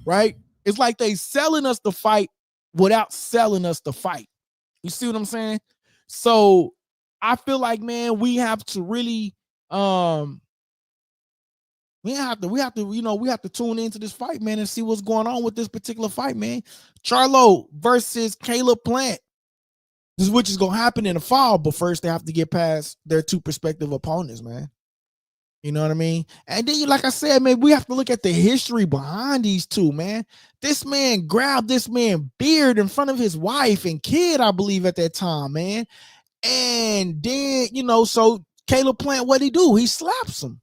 Right? It's like they selling us the fight without selling us the fight. You see what I'm saying? So I feel like, man, we have to really we have to tune into this fight, man, and see what's going on with this particular fight, man. Charlo versus Caleb Plant. This is which is gonna happen in the fall, but first they have to get past their two prospective opponents, man. You know what I mean? And then, like I said, man, we have to look at the history behind these two, man. This man grabbed this man's beard in front of his wife and kid, I believe, at that time, man. And then, you know, so Caleb Plant, what'd he do? He slaps him.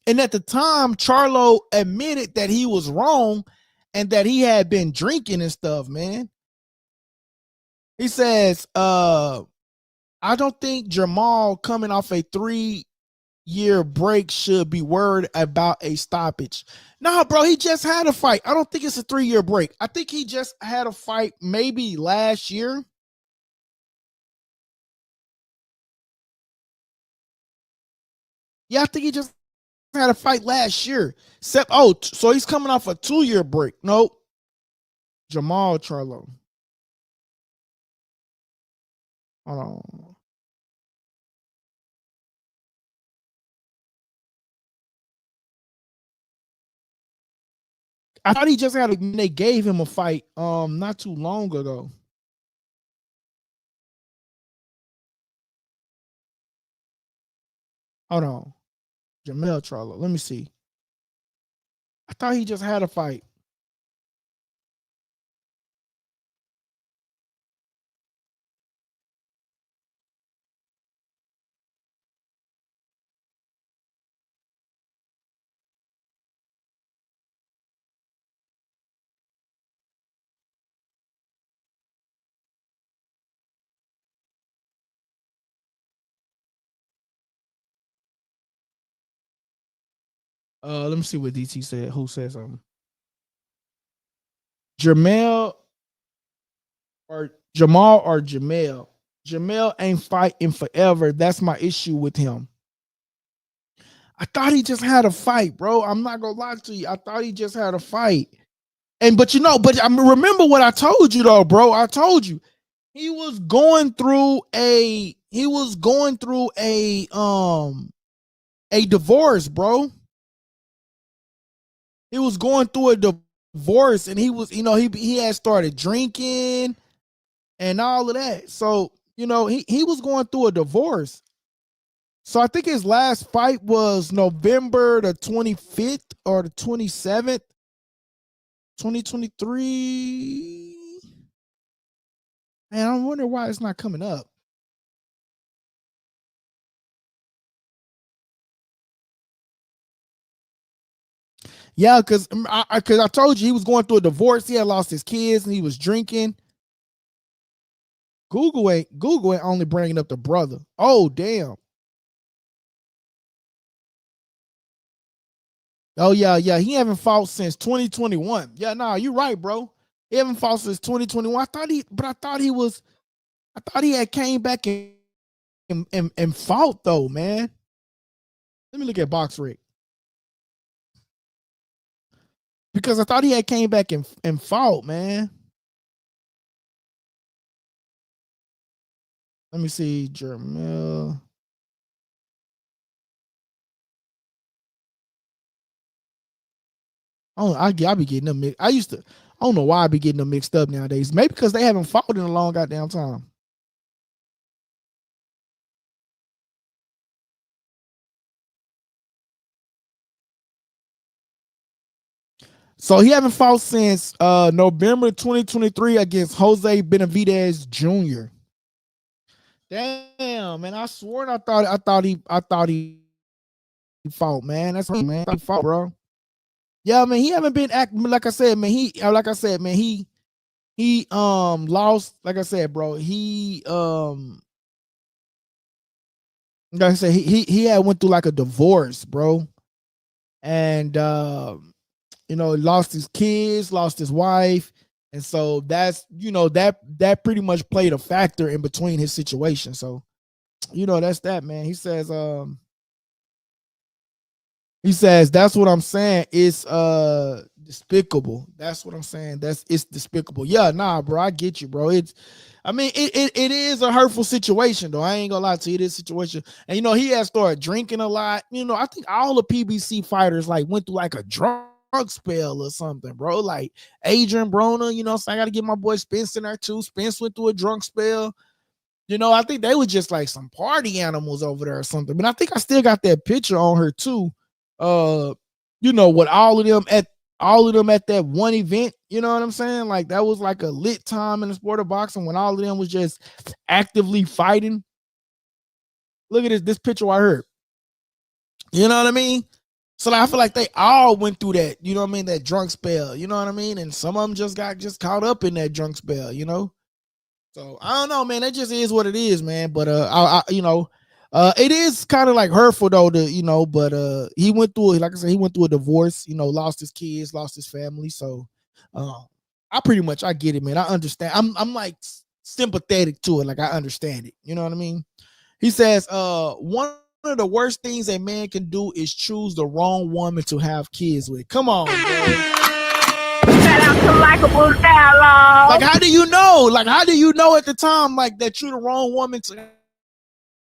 And at the time, Charlo admitted that he was wrong and that he had been drinking and stuff, man. He says, I don't think Jermall coming off a 3-year break should be worried about a stoppage. No, bro, he just had a fight. I don't think it's a 3-year break. I think he just had a fight maybe last year. Yeah, I think he just had a fight last year. So he's coming off a 2-year break. Nope. Jermall Charlo. Hold on. I thought he just they gave him a fight not too long ago. Hold on. Jermall Charlo. Let me see. I thought he just had a fight. Let me see what DT said. Who said something? Jermall or Jermall or Jamel. Jamel ain't fighting forever. That's my issue with him. I thought he just had a fight, bro. I'm not gonna lie to you. I thought he just had a fight. But I remember what I told you though, bro. I told you he was going through a divorce, bro. He was going through a divorce, and he was, he had started drinking and all of that. So, he was going through a divorce. So I think his last fight was November the 25th or the 27th, 2023. Man, I wonder why it's not coming up. Yeah, because I told you he was going through a divorce. He had lost his kids and he was drinking. Google ain't only bringing up the brother. Oh, damn. Oh, yeah. He haven't fought since 2021. Yeah, nah, you're right, bro. He haven't fought since 2021. I thought he had came back and fought though, man. Let me look at Box Rick. Because I thought he had came back and fought, man. Let me see, Jermall. Oh, I be getting them mixed. I don't know why I be getting them mixed up nowadays. Maybe because they haven't fought in a long goddamn time. So he haven't fought since November 2023 against Jose Benavidez Jr. Damn, man! I swear I thought he fought, man. That's me, man. I thought he fought, bro. Yeah, man. He haven't been acting like I said, man. He lost. Like I said, bro. Like I said, he had went through like a divorce, bro, and lost his kids, lost his wife, and so that's that pretty much played a factor in between his situation. So, that's that, man. He says that's what I'm saying. It's despicable. That's what I'm saying. It's despicable. Yeah, nah, bro. I get you, bro. It is a hurtful situation, though. I ain't gonna lie to you, this situation. And he has started drinking a lot. I think all the PBC fighters like went through like a drug spell or something, bro. Like Adrian Broner, so I gotta get my boy Spence in there too. Spence went through a drunk spell. I think they were just like some party animals over there or something. But I think I still got that picture on her too. With all of them at that one event, you know what I'm saying? Like that was like a lit time in the sport of boxing when all of them was just actively fighting. Look at this picture right here. You know what I mean? So I feel like they all went through that, you know what I mean? That drunk spell, you know what I mean? And some of them just got caught up in that drunk spell, So I don't know, man. That just is what it is, man. But it is kind of like hurtful though, but he went through it, like I said, he went through a divorce, lost his kids, lost his family. So I get it, man. I understand. I'm like sympathetic to it, like I understand it. You know what I mean? He says, one of the worst things a man can do is choose the wrong woman to have kids with. Come on, bro. Shout out to Likeable Dialogue. Like, how do you know? Like, how do you know at the time, like, that you're the wrong woman to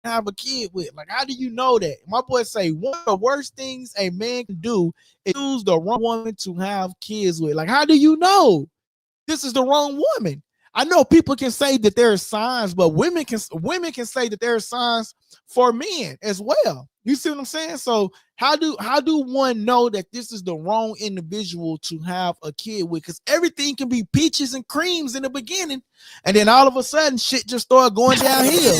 have a kid with? Like, how do you know that? My boy say one of the worst things a man can do is choose the wrong woman to have kids with. Like, how do you know this is the wrong woman? I know people can say that there are signs, but women can say that there are signs for men as well. You see what I'm saying? So how do one know that this is the wrong individual to have a kid with? Because everything can be peaches and creams in the beginning, and then all of a sudden shit just started going downhill.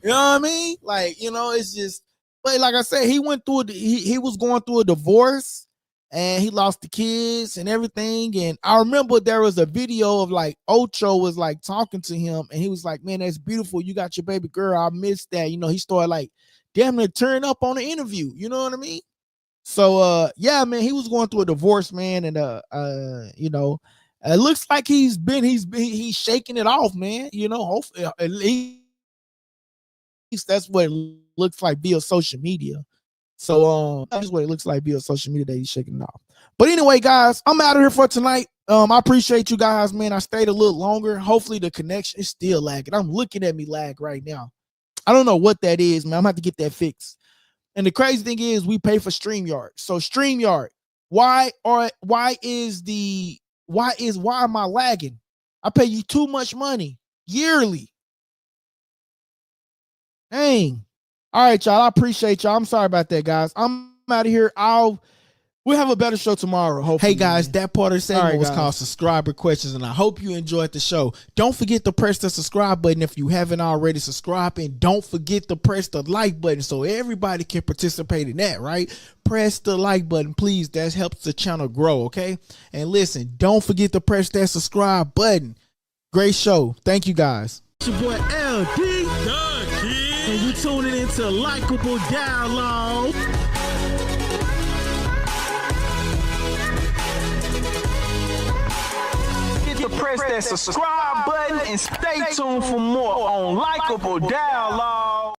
You know what I mean? Like, you know, it's just, but like I said, he went through he was going through a divorce. And he lost the kids and everything. And I remember there was a video of like Ocho was like talking to him, and he was like, "Man, that's beautiful. You got your baby girl. I missed that." You know, he started like damn near turning up on the interview. You know what I mean? So yeah, man, he was going through a divorce, man, and you know, it looks like he's shaking it off, man. You know, hopefully at least that's what it looks like via social media. So that's what it looks like via social media that he's shaking it off. But anyway, guys, I'm out of here for tonight. I appreciate you guys, man. I stayed a little longer. Hopefully the connection is still lagging. I'm looking at me lag right now. I don't know what that is, man. I'm gonna have to get that fixed. And the crazy thing is we pay for StreamYard. So StreamYard, why am I lagging? I pay you too much money yearly. Dang. All right, y'all. I appreciate y'all. I'm sorry about that, guys. I'm out of here. We'll have a better show tomorrow, hopefully. Hey, guys, that part of the segment was called Subscriber Questions, and I hope you enjoyed the show. Don't forget to press the subscribe button if you haven't already subscribed, and don't forget to press the like button so everybody can participate in that, right? Press the like button, please. That helps the channel grow, okay? And listen, don't forget to press that subscribe button. Great show. Thank you, guys. It's your boy LD. And you tuning into Likeable Dialogue. Get to press that subscribe button and stay tuned for more on Likeable Dialogue.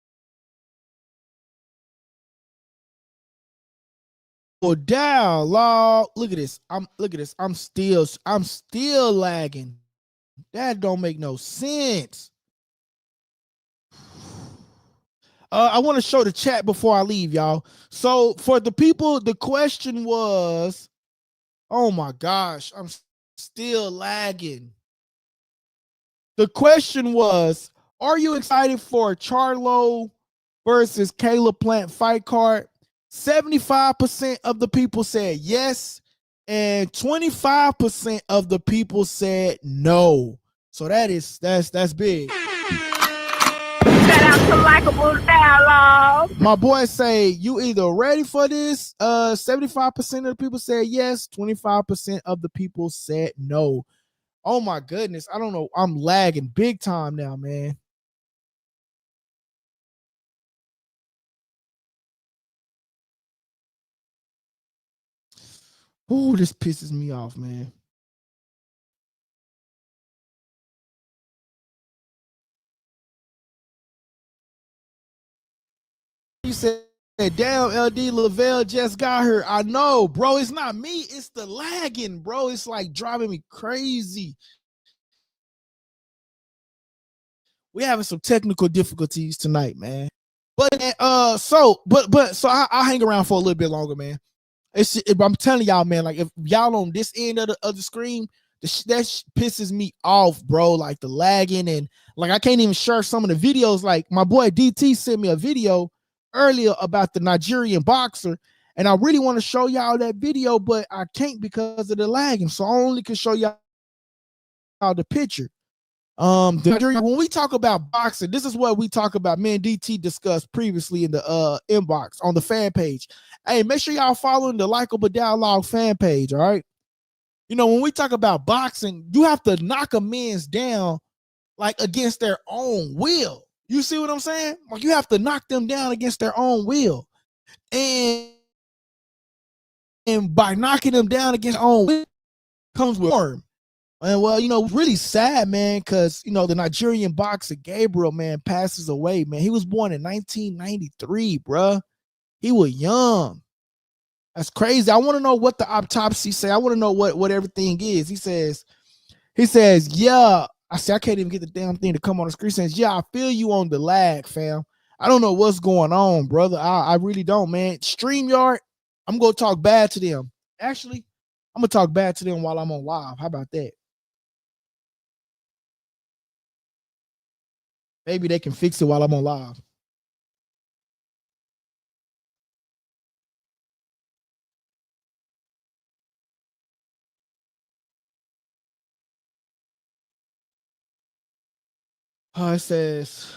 Dialogue. Look at this. I'm still lagging. That don't make no sense. I want to show the chat before I leave, y'all. So for the people, the question was, oh my gosh, I'm still lagging. The question was, are you excited for Charlo versus Caleb Plant fight card? 75% of the people said yes, and 25% of the people said no. So that's big. Shout out to Likeable Dialogue. My boy say you either ready for this. 75% of the people said yes, 25% of the people said no. Oh my goodness, I don't know. I'm lagging big time now, man. Ooh, this pisses me off, man. You said, damn, LD Lavelle just got her. I know, bro. It's not me. It's the lagging, bro. It's like driving me crazy. We're having some technical difficulties tonight, man. But so I'll hang around for a little bit longer, man. I'm telling y'all, man, like if y'all on this end of the screen, that pisses me off, bro. Like the lagging, and like I can't even share some of the videos. Like my boy DT sent me a video earlier about the Nigerian boxer, and I really want to show y'all that video, but I can't because of the lagging. So I only can show y'all the picture. When we talk about boxing, this is what we talk about. Me and DT discussed previously in the inbox on the fan page. Hey, make sure y'all following the Likeable Dialogue fan page. All right. You know, when we talk about boxing, you have to knock a man's down like against their own will. You see what I'm saying? Like you have to knock them down against their own will. And by knocking them down against their own will comes with harm. And well, you know, really sad, man, because, you know, the Nigerian boxer Gabriel, man, passes away, man. He was born in 1993, bruh. He was young. That's crazy. I want to know what the autopsy say. I want to know what everything is. He says, yeah. I say I can't even get the damn thing to come on the screen. He says, yeah, I feel you on the lag, fam. I don't know what's going on, brother. I really don't, man. StreamYard, I'm going to talk bad to them. Actually, I'm gonna talk bad to them while I'm on live. How about that? Maybe they can fix it while I'm on live. It says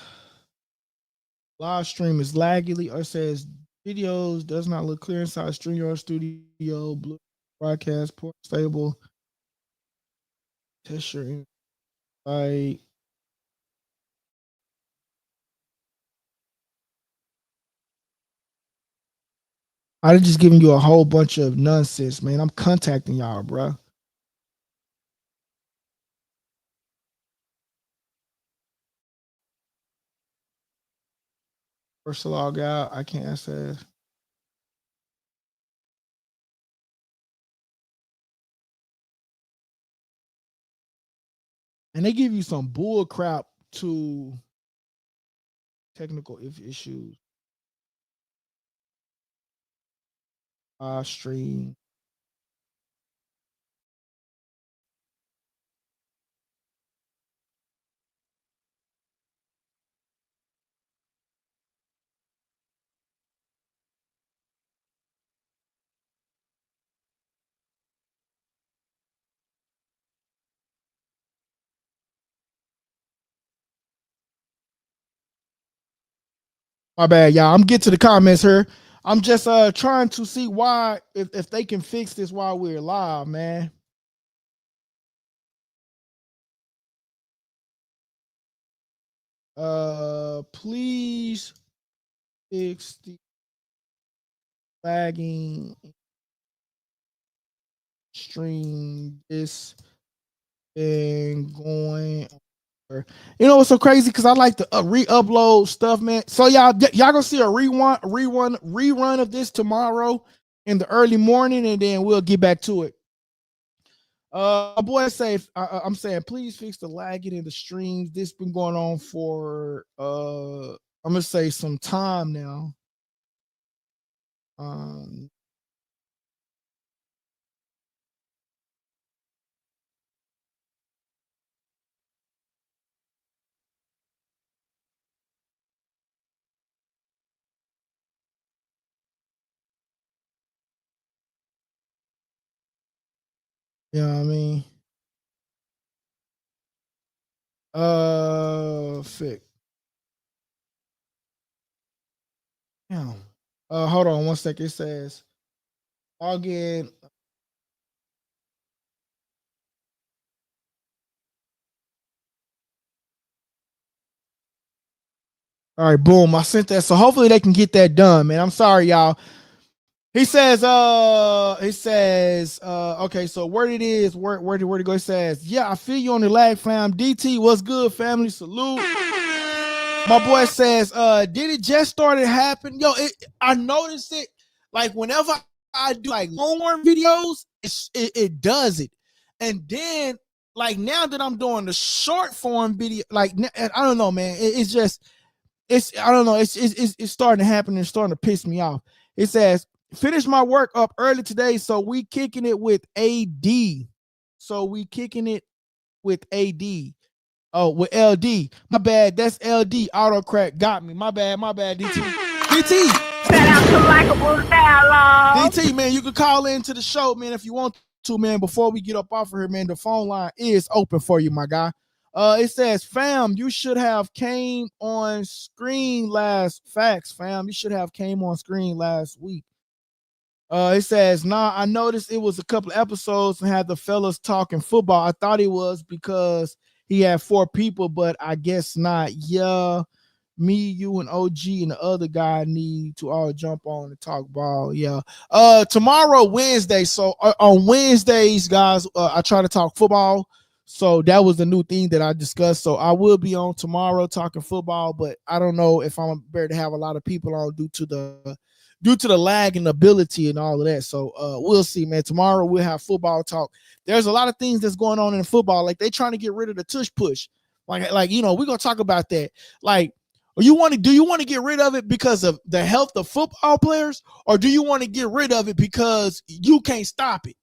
live stream is laggily. Or it says videos does not look clear inside StreamYard Studio. Blue broadcast port stable. Test your invite. I just giving you a whole bunch of nonsense, man. I'm contacting y'all, bro. First log out. I can't access. And they give you some bull crap to technical issues. Stream. My bad, y'all. I'm getting to the comments here. I'm just trying to see why if they can fix this while we're live, man. Please fix the lagging stream. This been going. You know what's so crazy? Because I like to re-upload stuff, man. So y'all gonna see a rerun of this tomorrow in the early morning, and then we'll get back to it. My boy say I'm saying please fix the lagging in the streams. This been going on for I'm gonna say some time now. You know what I mean? Fix. Yeah. Hold on one second. It says log in. All right, boom. I sent that. So hopefully they can get that done, man. I'm sorry, y'all. He says, okay, so where it is, where to go? It says, yeah, I feel you on the lag, fam. DT, what's good, family? Salute. My boy says, did it just started happening? Yo, I noticed it like whenever I do like long form videos, it does it. And then like now that I'm doing the short form video, like I don't know, man. It's just I don't know. It's starting to happen and starting to piss me off. It says, finish my work up early today, so we kicking it with AD. So we kicking it with AD. Oh, with LD. My bad. That's LD. Autocrack got me. My bad, DT. DT. Shout out to Likeable Dialogue. DT, man, you can call into the show, man, if you want to, man. Before we get up off of here, man, the phone line is open for you, my guy. It says, fam, you should have came on screen last week. It says, nah, I noticed it was a couple of episodes and had the fellas talking football. I thought it was because he had 4 people, but I guess not. Yeah, me, you, and OG and the other guy need to all jump on and talk ball. Yeah. Tomorrow, Wednesday. So on Wednesdays, guys, I try to talk football. So that was the new thing that I discussed. So I will be on tomorrow talking football, but I don't know if I'm better to have a lot of people on due to the lag and ability and all of that. So we'll see, man. Tomorrow we'll have football talk. There's a lot of things that's going on in football. Like they trying to get rid of the tush push. Like you know, we're gonna talk about that. Like, do you want to get rid of it because of the health of football players, or do you want to get rid of it because you can't stop it?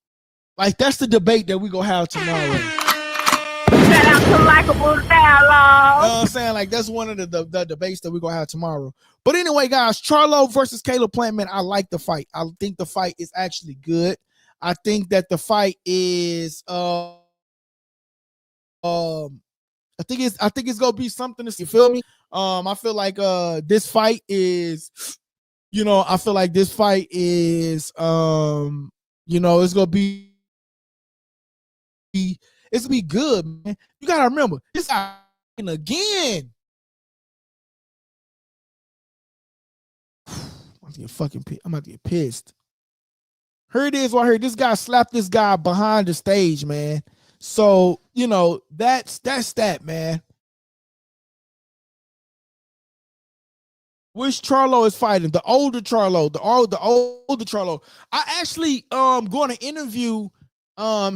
Like that's the debate that we gonna have tomorrow. Shout out to Likeable Dialogue. You know what I'm saying? Like that's one of the debates that we're gonna have tomorrow. But anyway, guys, Charlo versus Caleb Plant, man, I like the fight. I think the fight is actually good. I think that the fight is I think it's gonna be something to see. You feel me? I feel like this fight is, you know, I feel like this fight is you know, it's gonna be good, man. You gotta remember this guy again. I'm about to get pissed. Here it is right here. This guy slapped this guy behind the stage, man. So, you know, that's that, man. Which Charlo is fighting? The older Charlo, the older Charlo. I actually going to interview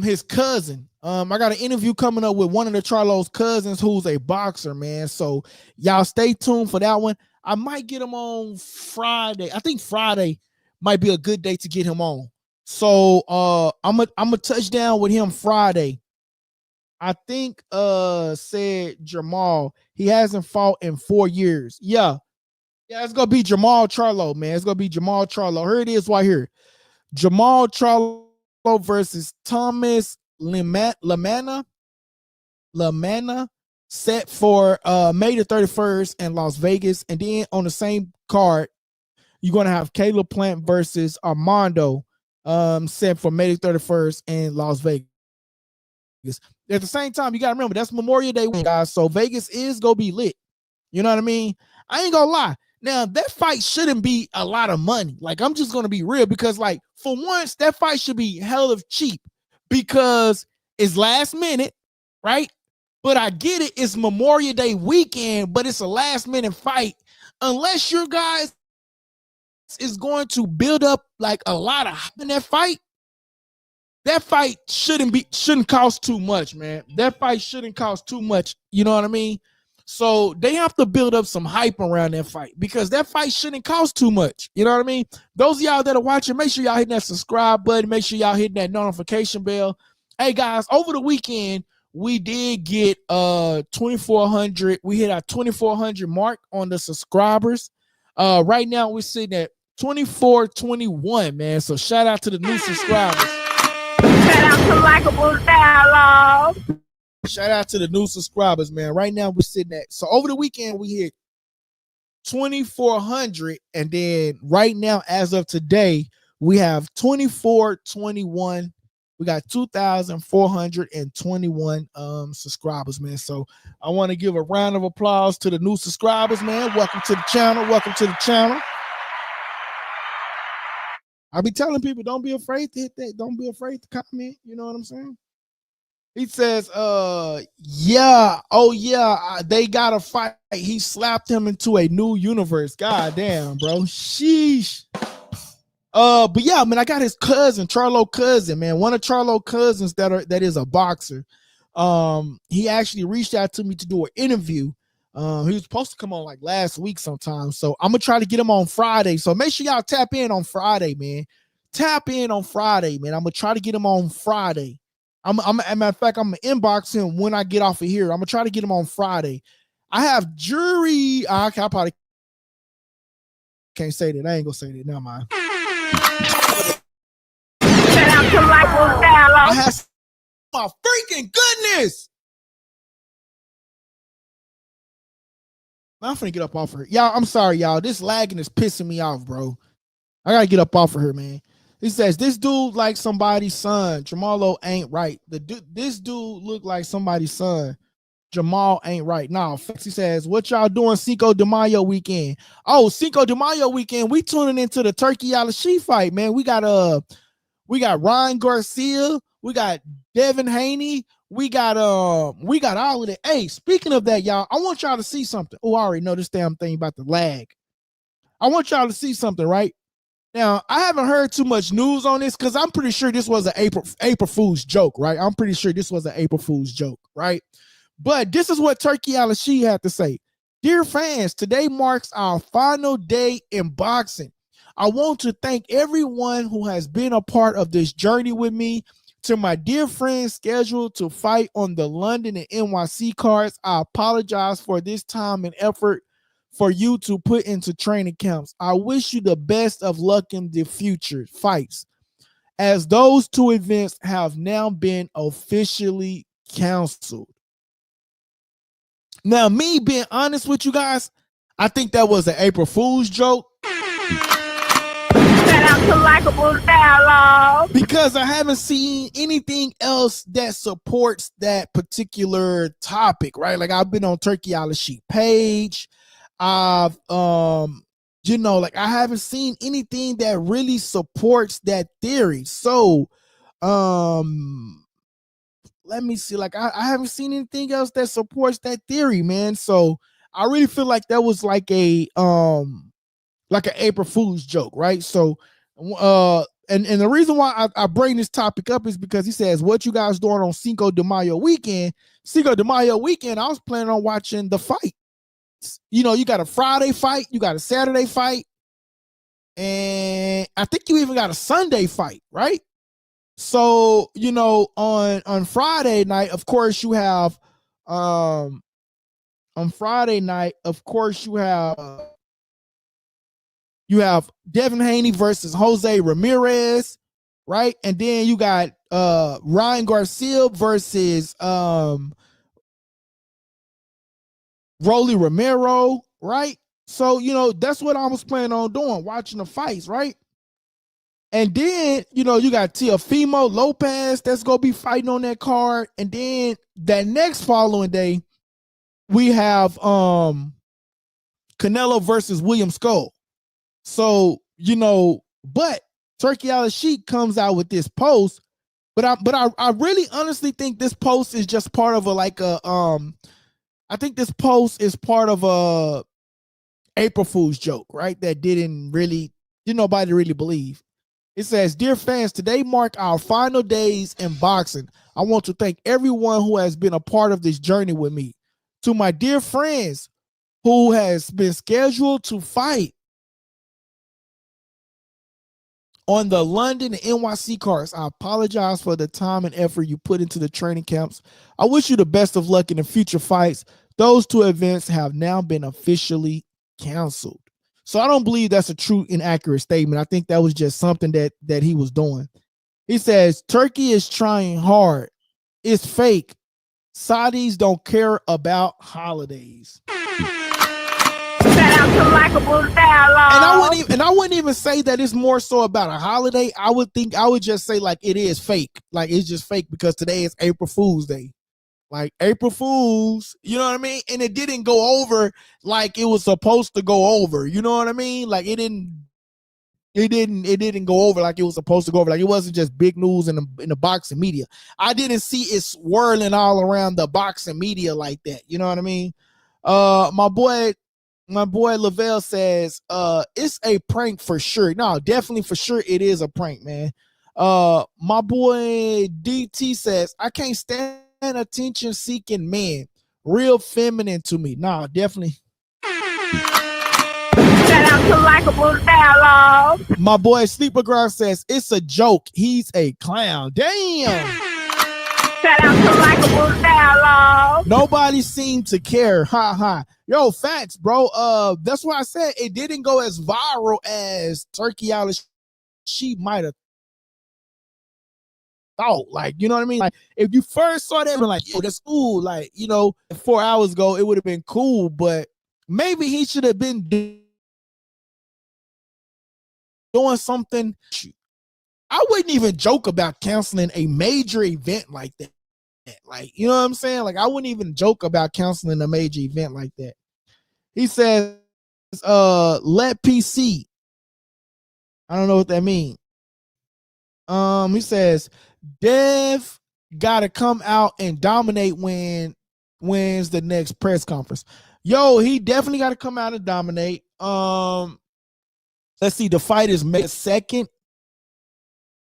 his cousin. I got an interview coming up with one of the Charlo's cousins who's a boxer, man. So y'all stay tuned for that one. I might get him on Friday. I think Friday might be a good day to get him on. So I'm a touch down with him Friday. I think said Jermall, he hasn't fought in 4 years. Yeah, it's gonna be Jermall Charlo, man. It's gonna be Jermall Charlo. Here it is right here. Jermall Charlo versus Thomas Lamana set for May the 31st in Las Vegas. And then on the same card, you're gonna have Caleb Plant versus Armando set for May the 31st in Las Vegas. At the same time, you gotta remember that's Memorial Day weekend, guys. So Vegas is gonna be lit. You know what I mean? I ain't gonna lie. Now that fight shouldn't be a lot of money. Like I'm just gonna be real because, like, for once, that fight should be hell of cheap because it's last minute, right? But I get it, it's Memorial Day weekend, but it's a last minute fight. Unless your guys is going to build up like a lot of hype in that fight shouldn't cost too much, man. That fight shouldn't cost too much. You know what I mean? So they have to build up some hype around that fight because that fight shouldn't cost too much. You know what I mean? Those of y'all that are watching, make sure y'all hitting that subscribe button. Make sure y'all hitting that notification bell. Hey guys, over the weekend, we did get 2,400. We hit our 2,400 mark on the subscribers. Right now we're sitting at 2,421, man. So shout out to the new subscribers. Shout out to Likeable Dialogue. Shout out to the new subscribers, man. Right now we're sitting at, so over the weekend we hit 2,400, and then right now as of today we have 2,421. We got 2,421 subscribers, man. So I want to give a round of applause to the new subscribers, man. Welcome to the channel. Welcome to the channel. I be telling people, don't be afraid to hit that. Don't be afraid to comment. You know what I'm saying? He says, yeah, oh yeah, they got a fight. He slapped him into a new universe. God damn, bro. Sheesh. But yeah, man, I got his cousin, Charlo cousin, man. One of Charlo cousins that is a boxer. He actually reached out to me to do an interview. He was supposed to come on like last week sometime. So I'm gonna try to get him on Friday. So make sure y'all tap in on Friday, man. Tap in on Friday, man. I'm gonna try to get him on Friday. As a matter of fact, I'm gonna inbox him when I get off of here. I'm gonna try to get him on Friday. I have jury. I probably can't say that. I ain't gonna say that. Never mind. Shout out to Likeable Dialogue. I have my freaking goodness. I'm finna get up off of her. Y'all, I'm sorry, y'all. This lagging is pissing me off, bro. I gotta get up off of her, man. He says, this dude like somebody's son. Jermall ain't right. This dude look like somebody's son. Jermall ain't right. Now, he says, what y'all doing Cinco de Mayo weekend? Oh, Cinco de Mayo weekend, we tuning into the Turkey Alashi fight, man. We got Ryan Garcia, we got Devin Haney, we got all of that. Hey, speaking of that, y'all, I want y'all to see something. Oh, I already know this damn thing about the lag. I want y'all to see something, right? Now, I haven't heard too much news on this because I'm pretty sure this was an April Fool's joke, right? I'm pretty sure this was an April Fool's joke, right? But this is what Turkey Alashi had to say. Dear fans, today marks our final day in boxing. I want to thank everyone who has been a part of this journey with me. To my dear friends scheduled to fight on the London and NYC cards, I apologize for this time and effort for you to put into training camps. I wish you the best of luck in the future fights, as those two events have now been officially canceled. Now, me being honest with you guys, I think that was an April Fool's joke. Shout out to Likeable Dialogue. Because I haven't seen anything else that supports that particular topic, right? Like I've been on Turkey Island Sheep page. I've like I haven't seen anything that really supports that theory. So let me see. Like I haven't seen anything else that supports that theory, man. So I really feel like that was like an April Fool's joke, right? So and the reason why I bring this topic up is because he says, what you guys doing on Cinco de Mayo weekend? Cinco de Mayo weekend, I was planning on watching the fight. You know, you got a Friday fight, you got a Saturday fight, and I think you even got a Sunday fight, right? So, you know, on Friday night, of course, you have on Friday night, of course, you have Devin Haney versus Jose Ramirez, right? And then you got Ryan Garcia versus Rolly Romero, right? So, you know, that's what I was planning on doing, watching the fights, right? And then, you know, you got Teofimo Lopez that's going to be fighting on that card. And then that next following day, we have Canelo versus William Skull. So, you know, but Turkey Island Sheik comes out with this post, but I really honestly think this post is just part of I think this post is part of a April Fool's joke, right? That didn't nobody really believe. It says, dear fans, today mark our final days in boxing. I want to thank everyone who has been a part of this journey with me. To my dear friends who has been scheduled to fight on the London and NYC cards, I apologize for the time and effort you put into the training camps. I wish you the best of luck in the future fights. Those two events have now been officially canceled. So I don't believe that's a true inaccurate statement. I think that was just something that he was doing. He says, Turkey is trying hard. It's fake. Saudis don't care about holidays. Shout out to Likeable Dialogue. And I wouldn't even say that it's more so about a holiday. I would just say like it is fake. Like it's just fake because today is April Fool's Day. Like April Fools, you know what I mean? And it didn't go over like it was supposed to go over. You know what I mean? Like it didn't go over like it was supposed to go over. Like it wasn't just big news in the boxing media. I didn't see it swirling all around the boxing media like that. You know what I mean? My boy Lavelle says, it's a prank for sure. No, definitely for sure it is a prank, man. My boy DT says, I can't stand attention seeking men. Real feminine to me. Nah, definitely. Shout out to Likeable Dialogue. My boy Sleeper Girl says, it's a joke. He's a clown. Damn. Shout out to Likeable Dialogue. Nobody seemed to care. Ha ha. Yo, facts, bro. That's why I said it didn't go as viral as Turkey Island Sheep might have thought. Like, you know what I mean? Like, if you first saw that, like, yo, that's cool. Like, you know, 4 hours ago, it would have been cool, but maybe he should have been doing something. I wouldn't even joke about canceling a major event like that. Like, you know what I'm saying? Like, I wouldn't even joke about canceling a major event like that. He says, let PC. I don't know what that means. He says, Dev gotta come out and dominate when's the next press conference. Yo, he definitely gotta come out and dominate. Let's see, the fight is May 2nd.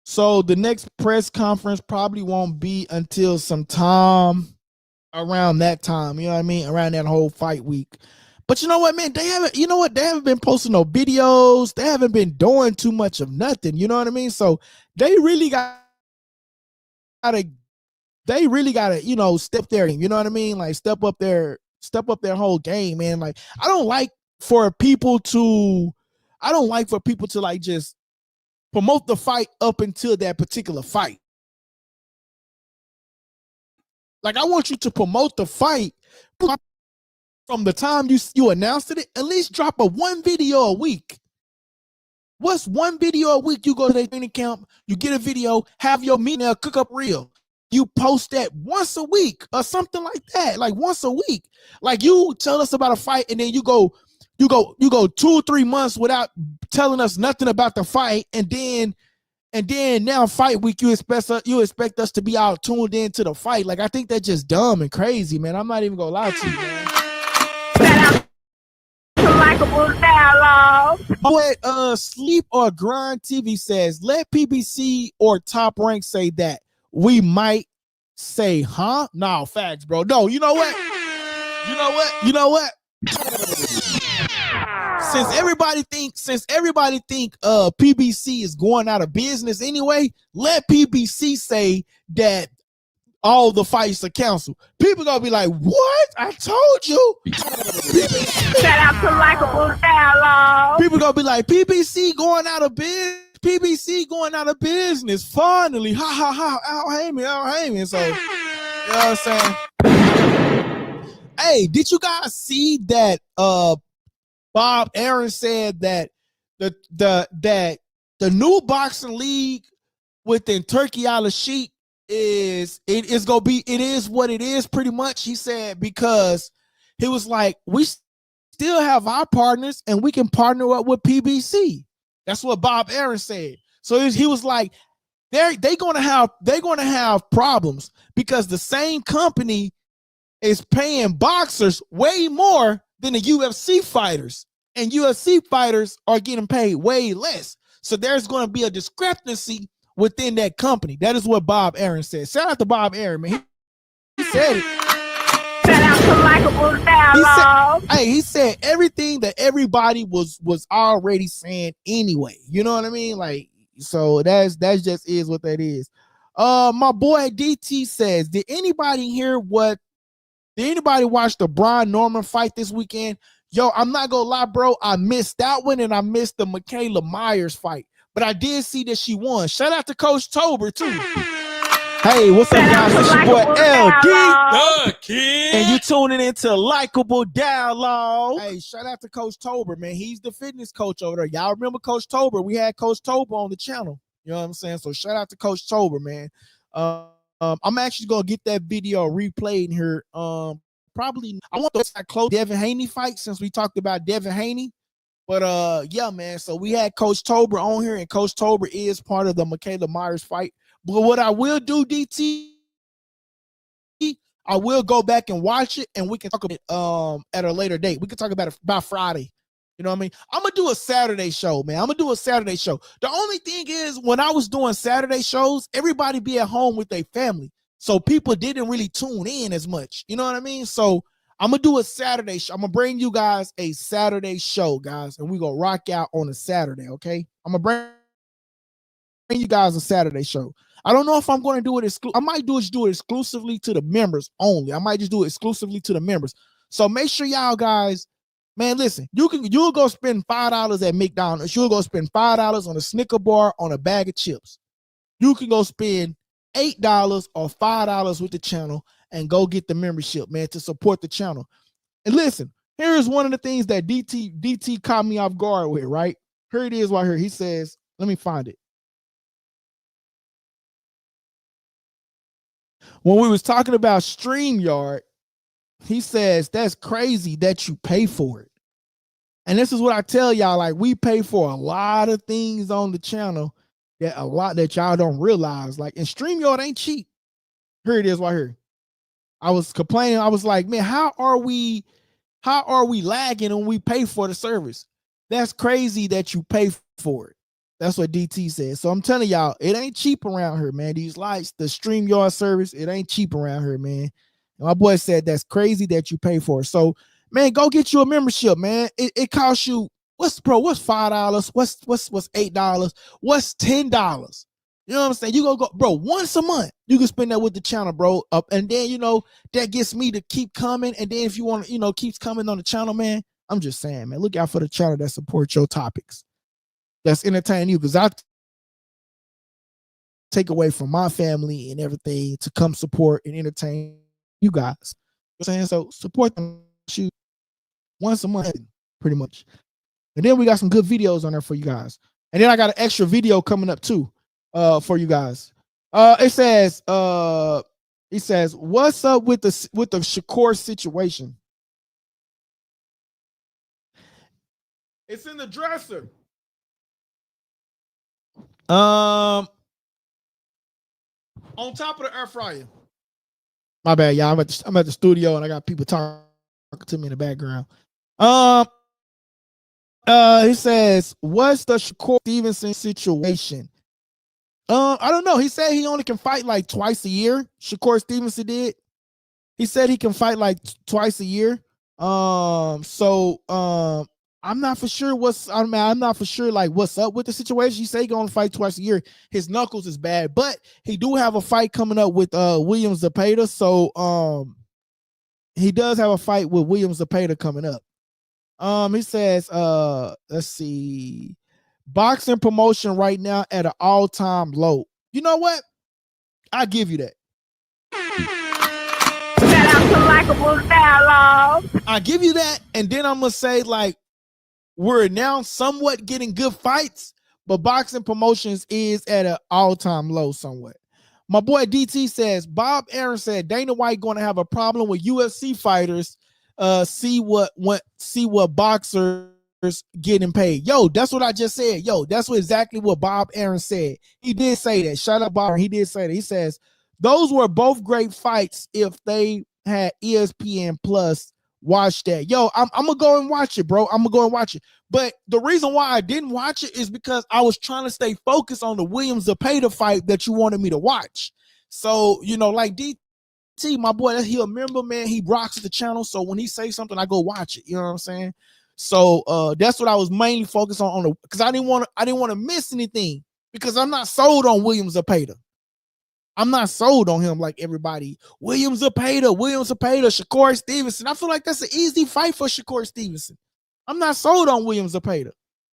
So the next press conference probably won't be until some time around that time. You know what I mean? Around that whole fight week. But you know what, man? They haven't been posting no videos. They haven't been doing too much of nothing. You know what I mean? So they really got they really gotta, step their game. You know what I mean? Like step up their whole game, man. Like I don't like for people to like just promote the fight up until that particular fight. Like I want you to promote the fight from the time you announced it. At least drop one video a week. What's one video a week? You go to their training camp, you get a video, have your meeting, cook up reel. You post that once a week or something like that, like once a week. Like you tell us about a fight and then you go 2 or 3 months without telling us nothing about the fight, and then now fight week you expect us to be all tuned into the fight. Like I think that's just dumb and crazy, man. I'm not even gonna lie to you, man. Shout out to Likeable Dialogue. But Sleep or Grind TV says, let PBC or Top Rank say that. We might say, huh? No, facts, bro. No, you know what? Since everybody think PBC is going out of business anyway, let PBC say that all the fights are canceled. People gonna be like, what? I told you. Shout out to Likeable Dialogue. People gonna be like, PBC going out of business. PBC going out of business. Finally. Ha ha ha. Al Heyman. So, you know what I'm saying? Hey, did you guys see that Bob Aaron said that the new boxing league within Turkey Al Sheikh it is what it is pretty much. He said, because he was like, we still have our partners and we can partner up with PBC. That's what Bob Aaron said. So he was like, they're gonna have problems because the same company is paying boxers way more than the UFC fighters, and UFC fighters are getting paid way less. So there's going to be a discrepancy within that company. That is what Bob Aaron said. Shout out to Bob Aaron, man. He said it. Shout out to Likeable Dialogue. He said everything that everybody was already saying anyway. You know what I mean? Like, so that just is what that is. My boy DT says, did anybody watch the Brian Norman fight this weekend? Yo, I'm not gonna lie, bro. I missed that one and I missed the Michaela Myers fight, but I did see that she won. Shout out to Coach Tober too. Hey, what's up, guys? It's your boy LD, The Kid. and you tuning into Likeable Dialogue. Hey, shout out to Coach Tober, man. He's the fitness coach over there. Y'all remember Coach Tober? We had Coach Tober on the channel. You know what I'm saying? So shout out to Coach Tober, man. I'm actually gonna get that video replayed here. Probably I want to close Devin Haney fight since we talked about Devin Haney. But yeah, man. So we had Coach Tober on here, and Coach Tober is part of the Michaela Myers fight. But what I will do, DT, I will go back and watch it, and we can talk about it at a later date. We can talk about it by Friday. You know what I mean? I'm gonna do a Saturday show, man. I'm gonna do a Saturday show. The only thing is, when I was doing Saturday shows, everybody be at home with their family, so people didn't really tune in as much. You know what I mean? So I'm gonna do a Saturday show. I'm gonna bring you guys a Saturday show, guys, and we gonna rock out on a Saturday. Okay? I'm gonna bring you guys a Saturday show. I don't know if I'm going to do it I might do it exclusively to the members only. I might just do it exclusively to the members. So make sure y'all guys, man, listen, you'll go spend $5 at McDonald's. You'll go spend $5 on a Snicker bar, on a bag of chips. You can go spend $8 or $5 with the channel and go get the membership, man, to support the channel. And listen, here's one of the things that DT caught me off guard with, right? Here it is right here. He says, let me find it. When we was talking about StreamYard, he says, that's crazy that you pay for it. And this is what I tell y'all, like, we pay for a lot of things on the channel that y'all don't realize. Like, and StreamYard ain't cheap. Here it is right here. I was complaining. I was like, man, how are we lagging when we pay for the service? That's crazy that you pay for it. That's what DT said. So I'm telling y'all, it ain't cheap around here, man. These lights, the StreamYard service, it ain't cheap around here, man. And my boy said that's crazy that you pay for it. So, man, go get you a membership, man. It costs you, what's $5? What's $8? What's $10? You know what I'm saying? You go, bro, once a month. You can spend that with the channel, bro. And then, you know, that gets me to keep coming. And then if you want to, you know, keeps coming on the channel, man, I'm just saying, man, look out for the channel that supports your topics. That's entertaining you, because I take away from my family and everything to come support and entertain you guys. You know what I'm saying? So support them, shoot, once a month, pretty much. And then we got some good videos on there for you guys. And then I got an extra video coming up too, for you guys. It says, what's up with the Shakur situation? It's in the dresser. On top of the air fryer. My bad, y'all. I'm at the studio and I got people talking to me in the background. He says, what's the Shakur Stevenson situation? I don't know. He said he only can fight like twice a year. Shakur Stevenson did. He said he can fight like twice a year. I'm not for sure I'm not for sure like what's up with the situation. He said he gonna fight twice a year. His knuckles is bad, but he do have a fight coming up with William Zepeda. So he does have a fight with William Zepeda coming up. He says, let's see, boxing promotion right now at an all-time low. You know what? I give you that. Shout out to Likeable Dialogue. I give you that, and then I'm gonna say, like, we're now somewhat getting good fights, but boxing promotions is at an all-time low somewhat. My boy DT says, Bob Aaron said Dana White going to have a problem with UFC fighters. See what boxers getting paid. Yo, that's what I just said. Yo, that's exactly what Bob Aaron said. He did say that. Shout out Bob. He did say that. He says those were both great fights if they had ESPN Plus. Watch that. Yo, I'm gonna go and watch it, bro. I'm gonna go and watch it. But the reason why I didn't watch it is because I was trying to stay focused on the William Zepeda fight that you wanted me to watch. So, you know, like DT, my boy, he a member, man. He rocks the channel. So when he say something, I go watch it. You know what I'm saying? So that's what I was mainly focused on because I didn't want to miss anything, because I'm not sold on William Zepeda. I'm not sold on him like everybody. William Zepeda, Shakur Stevenson. I feel like that's an easy fight for Shakur Stevenson. I'm not sold on William Zepeda.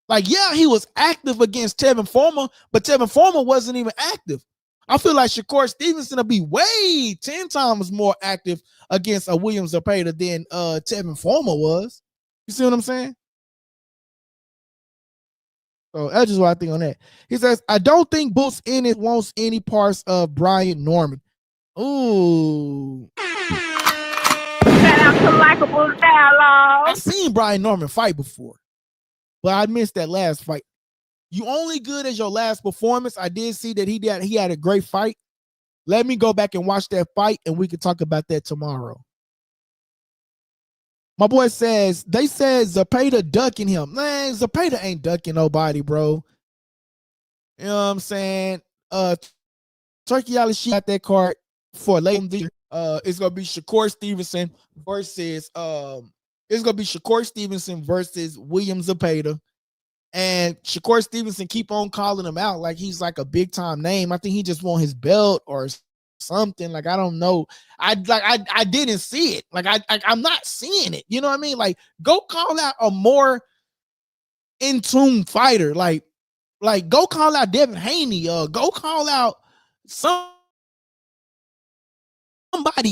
Like, yeah, he was active against Tevin Former, but Tevin Former wasn't even active. I feel like Shakur Stevenson will be way 10 times more active against a William Zepeda than Tevin Former was. You see what I'm saying? So that's just what I think on that. He says, I don't think Boots Ennis wants any parts of Brian Norman. Ooh. Shout out to Likeable Dialogue. I've seen Brian Norman fight before, but I missed that last fight. You only good as your last performance. I did see that he had a great fight. Let me go back and watch that fight, and we can talk about that tomorrow. My boy says, they said Zepeda ducking him. Man, Zepeda ain't ducking nobody, bro. You know what I'm saying? Turkey Alley, she got that card for later in the year. It's gonna be Shakur Stevenson versus William Zepeda. And Shakur Stevenson keep on calling him out like he's like a big time name. I think he just want his belt or something. Like, I don't know. I didn't see it. Like, I'm not seeing it. You know what I mean? Like, go call out a more in tune fighter. Like go call out Devin Haney. Go call out somebody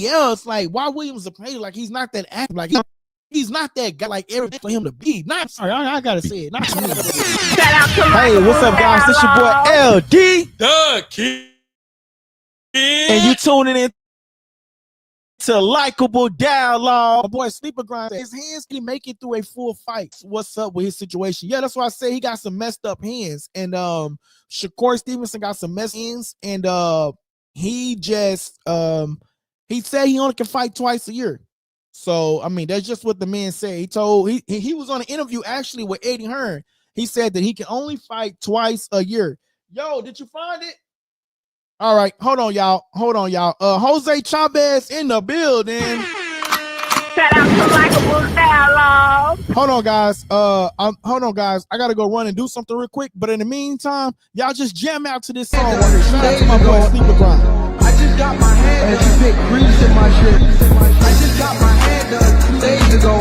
else. Like, why Williams Zepeda? Like, he's not that active. Like, he's not that guy like everything for him to be. Not sorry, I gotta say it. Not to me. Shout out to Hey, what's up, guys? This your boy LD. The King. And you tuning in to Likeable Dialogue. My boy Sleeper Grind. His hands can make it through a full fight. What's up with his situation? Yeah, that's why I say he got some messed up hands. And Shakur Stevenson got some messed hands. And he just he said he only can fight twice a year. So I mean, that's just what the man said. He told he was on an interview actually with Eddie Hearn. He said that he can only fight twice a year. Yo, did you find it? All right, hold on, y'all. Jose Chavez in the building. Shout out to Likeable Dialogue. dialogue. Hold on, guys. Hold on, guys. I gotta go run and do something real quick. But in the meantime, y'all just jam out to this song right here. Shout out to my boy Sleeper Grind. I just got my hand done. Big grease in my shit. I just got my hand done 2 days ago.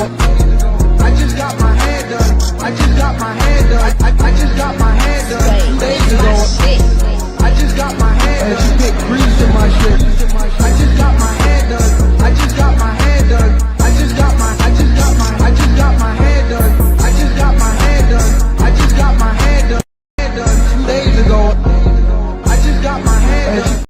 I just got my hand done. I just got my hand done. I just got my hand done 2 days ago. I just got my hand done. Big grease in my shit. I just got my hand done. I just got my hand done. I just got my hand done. I just got my hand done. I just got my hand done 2 days ago. I just got my hand done.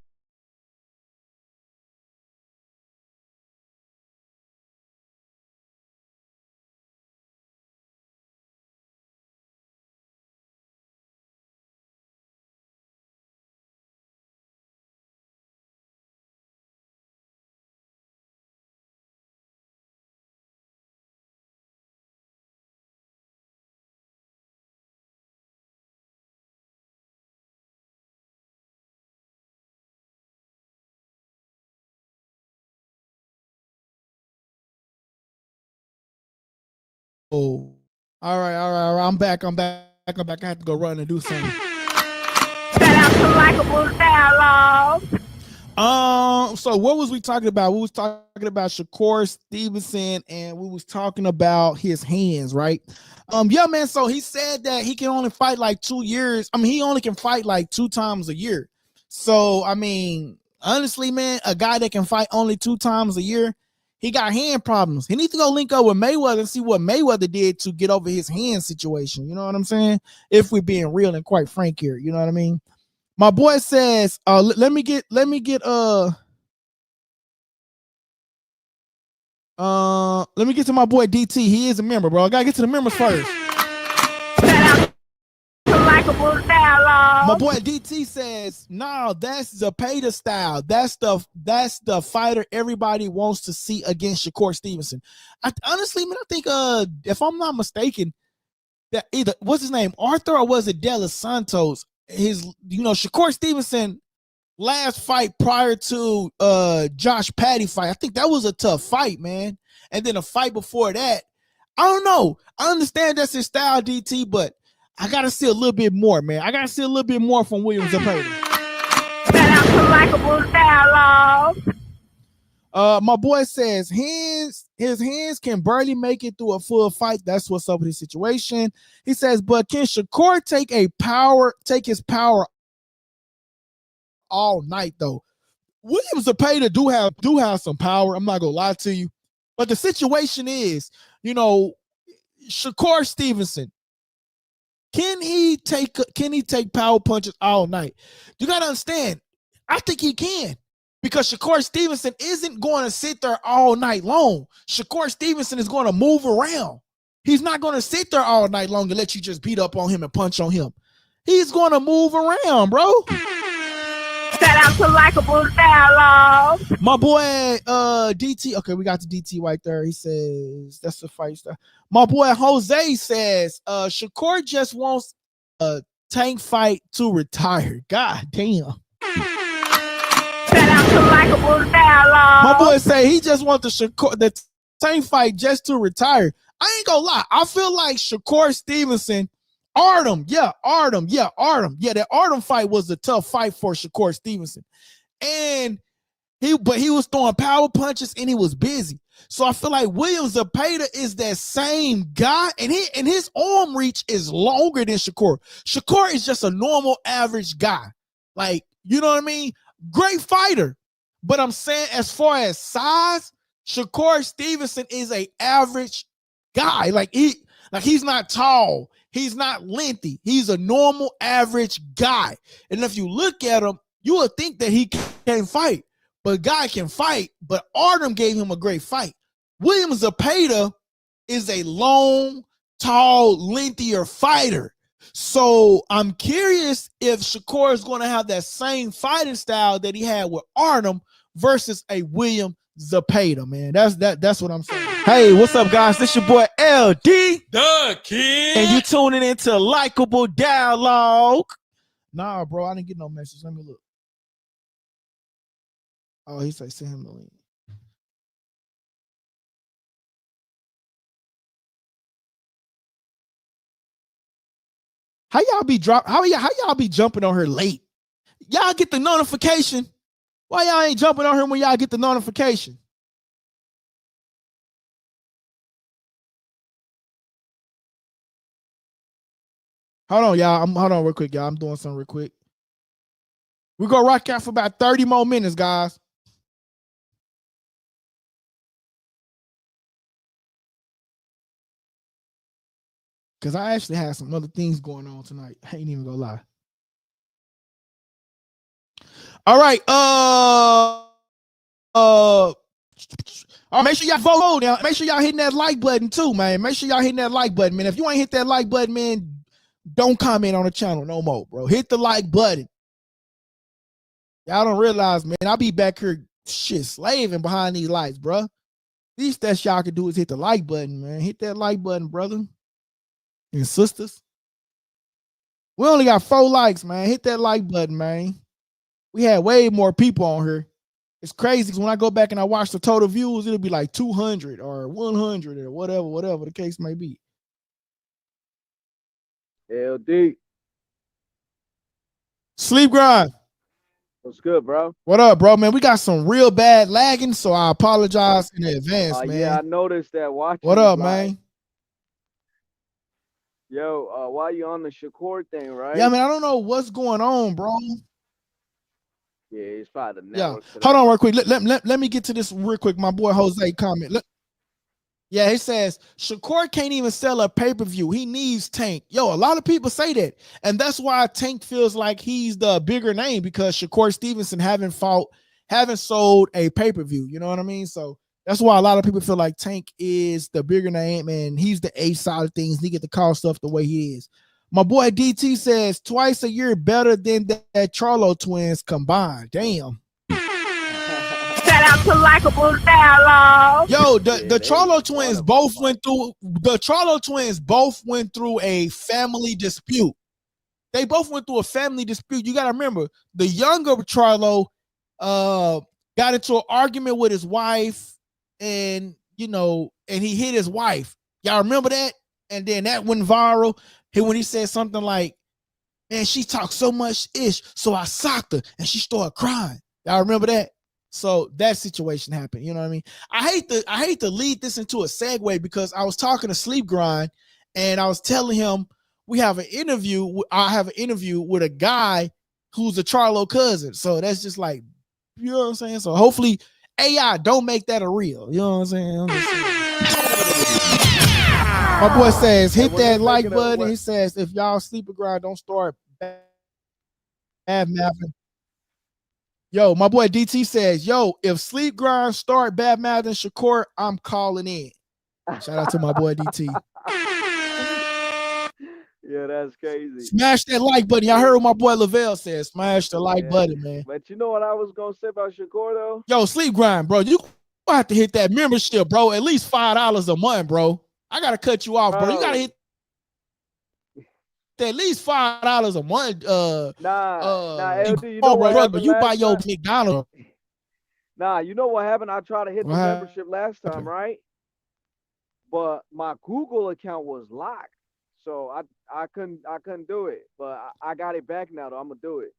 Oh, all right. I'm back. I have to go run and do something. Shout out to Likeable Dialogue. So what was we talking about? We was talking about Shakur Stevenson, and we was talking about his hands, right? Yeah, man. So he said that he can only fight like 2 years. I mean, he only can fight like 2 times a year. So, I mean, honestly, man, a guy that can fight only 2 times a year, he got hand problems. He needs to go link up with Mayweather and see what Mayweather did to get over his hand situation. You know what I'm saying? If we're being real and quite frank here, you know what I mean? My boy says, let me get to my boy DT. He is a member, bro. I gotta get to the members first. Likeable Dialogue. My boy DT says, "No, that's Zapata style. That's the fighter everybody wants to see against Shakur Stevenson." Honestly, man, I think if I'm not mistaken, that either what's his name, Arthur, or was it De Los Santos? Shakur Stevenson last fight prior to Josh Patty fight, I think that was a tough fight, man. And then a fight before that, I don't know. I understand that's his style, DT, but I gotta see a little bit more, man. I gotta see a little bit more from William Zapata. Shout out to Likeable Dialogue. My boy says his hands can barely make it through a full fight. That's what's up with his situation. He says, but can Shakur take his power all night though? William Zapata do have some power. I'm not gonna lie to you, but the situation is, Shakur Stevenson, can he take power punches all night? You gotta understand. I think he can. Because Shakur Stevenson isn't going to sit there all night long. Shakur Stevenson is going to move around. He's not going to sit there all night long and let you just beat up on him and punch on him. He's going to move around, bro. Shout out to Likeable Dialogue. My boy DT. Okay, we got the DT right there. He says that's the fight stuff. My boy Jose says Shakur just wants a tank fight to retire. God damn. Shout out to Likeable Dialogue. My boy say he just wants the tank fight just to retire. I ain't gonna lie. I feel like Shakur Stevenson, Artem. Yeah, that Artem fight was a tough fight for Shakur Stevenson. And he was throwing power punches and he was busy. So I feel like William Zapata is that same guy, and his arm reach is longer than Shakur. Shakur is just a normal average guy. Like, you know what I mean? Great fighter. But I'm saying as far as size, Shakur Stevenson is a average guy. He's not tall. He's not lengthy. He's a normal average guy. And if you look at him, you would think that he can't fight. But guy can fight. But Artem gave him a great fight. William Zapata is a long, tall, lengthier fighter. So I'm curious if Shakur is going to have that same fighting style that he had with Artem versus a William Zapata, man. That's what I'm saying. Hey, what's up, guys? This your boy LD, the kid, and you tuning into Likeable Dialogue. Nah, bro, I didn't get no message. Let me look. Oh, he said send him the link. How y'all be how y'all be jumping on her late? Y'all get the notification. Why y'all ain't jumping on her when y'all get the notification? Hold on, y'all. Hold on real quick, y'all. I'm doing something real quick. We're gonna rock out for about 30 more minutes, guys. Cause I actually had some other things going on tonight. I ain't even gonna lie. All right. Make sure y'all vote now. Make sure y'all hitting that like button too, man. Make sure y'all hitting that like button, man. If you ain't hit that like button, man, don't comment on the channel no more, bro. Hit the like button. Y'all don't realize, man, I'll be back here slaving behind these lights, bro. Least that y'all can do is hit the like button, man. Hit that like button, brother and sisters. We only got 4 likes, man. Hit that like button, man. We had way more people on here. It's crazy because when I go back and I watch the total views, it'll be like 200 or 100 or whatever the case may be. LD. Sleep grind. What's good, bro? What up, bro, man? We got some real bad lagging, so I apologize in advance, man. Yeah, I noticed that watching. What up, man? Yo, why you on the Shakur thing, right? Yeah, man, I don't know what's going on, bro. Yeah, it's probably the network. Yeah, hold on real quick. Let me get to this real quick. My boy Jose comment. Yeah, he says Shakur can't even sell a pay-per-view. He needs Tank. Yo, a lot of people say that. And that's why Tank feels like he's the bigger name because Shakur Stevenson haven't sold a pay-per-view. You know what I mean? So that's why a lot of people feel like Tank is the bigger name and he's the A side of things. He get to call stuff the way he is. My boy DT says twice a year better than that Charlo twins combined. Damn. Shout out to Likeable Dialogue. Yo, the Charlo twins both went through a family dispute. They both went through a family dispute. You gotta remember, the younger Charlo got into an argument with his wife, and and he hit his wife. Y'all remember that? And then that went viral. When he said something like, "Man, she talked so much ish, so I socked her and she started crying." Y'all remember that? So that situation happened. You know what I mean? I hate to lead this into a segue because I was talking to Sleep Grind and I was telling him I have an interview with a guy who's a Charlo cousin. So that's just like, you know what I'm saying? So hopefully AI don't make that a real. You know what I'm saying? My boy says, hit that like button. He says, if y'all Sleep Grind don't start bad mapping. Yo, my boy DT says, yo, if Sleep Grind start bad math and Shakur, I'm calling in. Shout out to my boy DT. Yeah, that's crazy. Smash that like button. Y'all heard what my boy Lavelle said. Smash the like button, man. But you know what I was going to say about Shakur, though? Yo, Sleep Grind, bro. You have to hit that membership, bro. At least $5 a month, bro. I got to cut you off, bro. You got to hit at least $5 a month. LD, you know what happened you buy your McDonald's. Nah, you know what happened? I tried to hit the membership last time, right? But my Google account was locked, so I couldn't do it. But I got it back now, though. I'm gonna do it.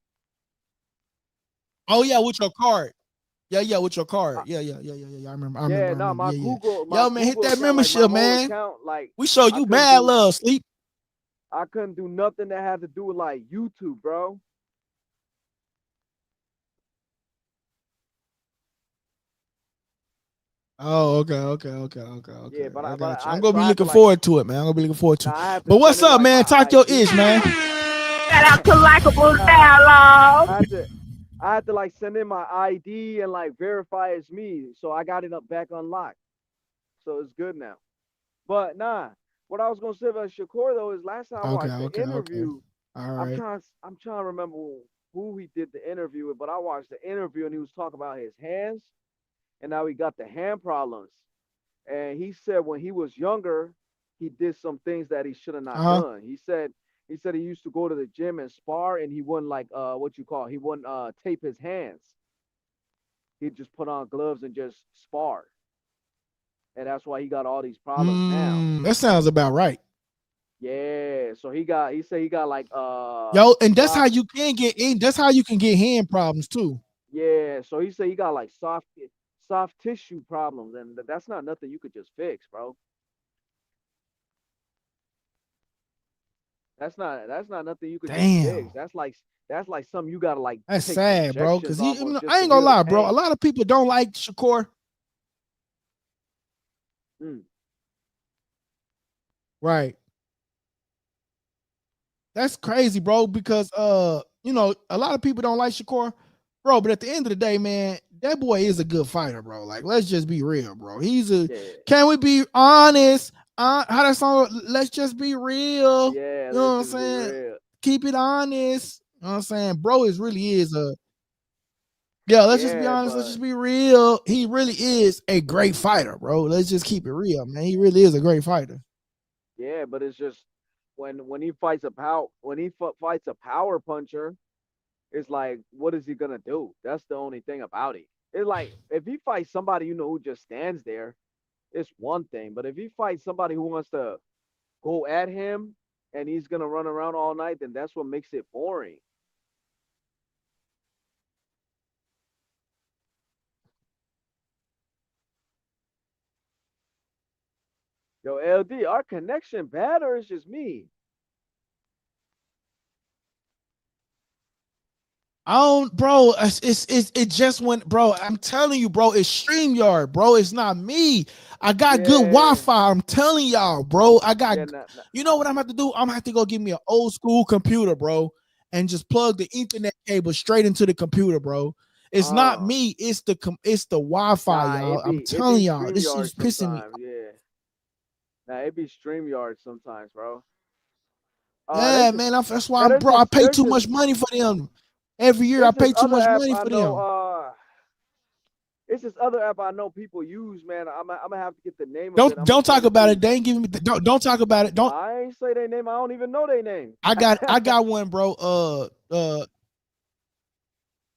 Oh yeah, with your card. Yeah, with your card. Yeah. I remember. My Google. Yo, man, hit that membership, man. Account, we show you mad love, Sleep. I couldn't do nothing that had to do with like YouTube, bro. Oh, okay. Yeah, but I'm gonna be looking forward to it, man. I'm gonna be looking forward to it. But what's up, man? Talk your ish, man. Shout out to Likeable Dialogue. I had to like send in my ID and like verify it's me, so I got it back unlocked. So it's good now. But nah. What I was gonna say about Shakur though is last time I watched the interview. All right. I'm trying to remember who he did the interview with, but I watched the interview and he was talking about his hands, and now he got the hand problems. And he said when he was younger, he did some things that he should have not done. He said he used to go to the gym and spar, and he wouldn't he wouldn't tape his hands. He'd just put on gloves and just spar. And that's why he got all these problems now. That sounds about right. Yeah, so he said he got like Yo, and that's how soft, you can get in. That's how you can get hand problems too. yeah, so he said he got like soft tissue problems, and that's not nothing you could just fix, bro. That's not nothing you could just fix. Damn, That's like something you gotta like that's take sad, bro. injections Cause off of just I to ain't gonna heal the lie, bro. A pain. lot of people don't like Shakur. Mm. Right. That's crazy, bro. Because a lot of people don't like Shakur, bro. But at the end of the day, man, that boy is a good fighter, bro. Like, let's just be real, bro. Yeah, Can we be honest? How that song? Let's just be real. yeah. You know Let's what I'm just be saying? real. Keep it honest. You know what I'm saying? Bro really is a yeah, let's just be Yeah, honest. Let's but just be real. He really is a great fighter, bro. Let's just keep it real, man. He really is a great fighter. yeah, but it's just when he fights a fights a power puncher, it's like, what is he gonna do? That's the only thing about it. It's like if he fights somebody who just stands there, it's one thing. But if he fights somebody who wants to go at him and he's gonna run around all night, then that's what makes it boring. Yo, LD, our connection bad or it's just me? I don't, bro. It just went, bro. I'm telling you, bro. It's StreamYard, bro. It's not me. I got good Yeah, Wi-Fi. I'm telling y'all, bro. I got. yeah, nah, nah. You know what I'm gonna have to do? I'm gonna have to go get me an old school computer, bro, and just plug the Ethernet cable straight into the computer, bro. It's not uh, me. It's the Wi-Fi, nah, y'all. I'm it be telling y'all, this StreamYard is pissing me. sometimes. Yeah, nah, it be StreamYard sometimes, bro. Yeah, There's this, man. That's why yeah, I'm, there's bro. I this, pay too much money for them. Every year, I there's this pay too other much app money I for know. them. It's this other app I know people use, man. I'm gonna have to get the name of it. Don't I'm gonna don't talk send it to about it. you. They ain't giving me. Don't talk about it. Don't. I ain't say their name. I don't even know their name. I got one, bro.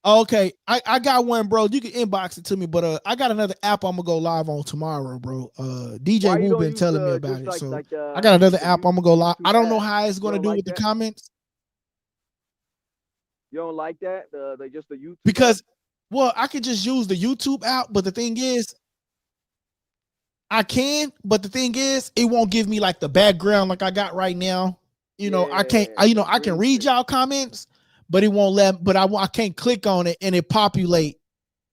Okay. I got one, bro. You can inbox it to me, but I got another app I'm gonna go live on tomorrow, bro. DJ Why you Wu don't been use telling me the about just it, so like I got another the app I'm gonna go live. I YouTube don't know app? how it's You gonna don't do like with the that? comments You don't like that? The just the YouTube app? because, well, I could just use the YouTube app, but the thing is, I can, but the thing is, it won't give me like the background like I got right now. I can't. Yeah, the I can green read screen. y'all comments, but it won't let. But I can't click on it and it populate.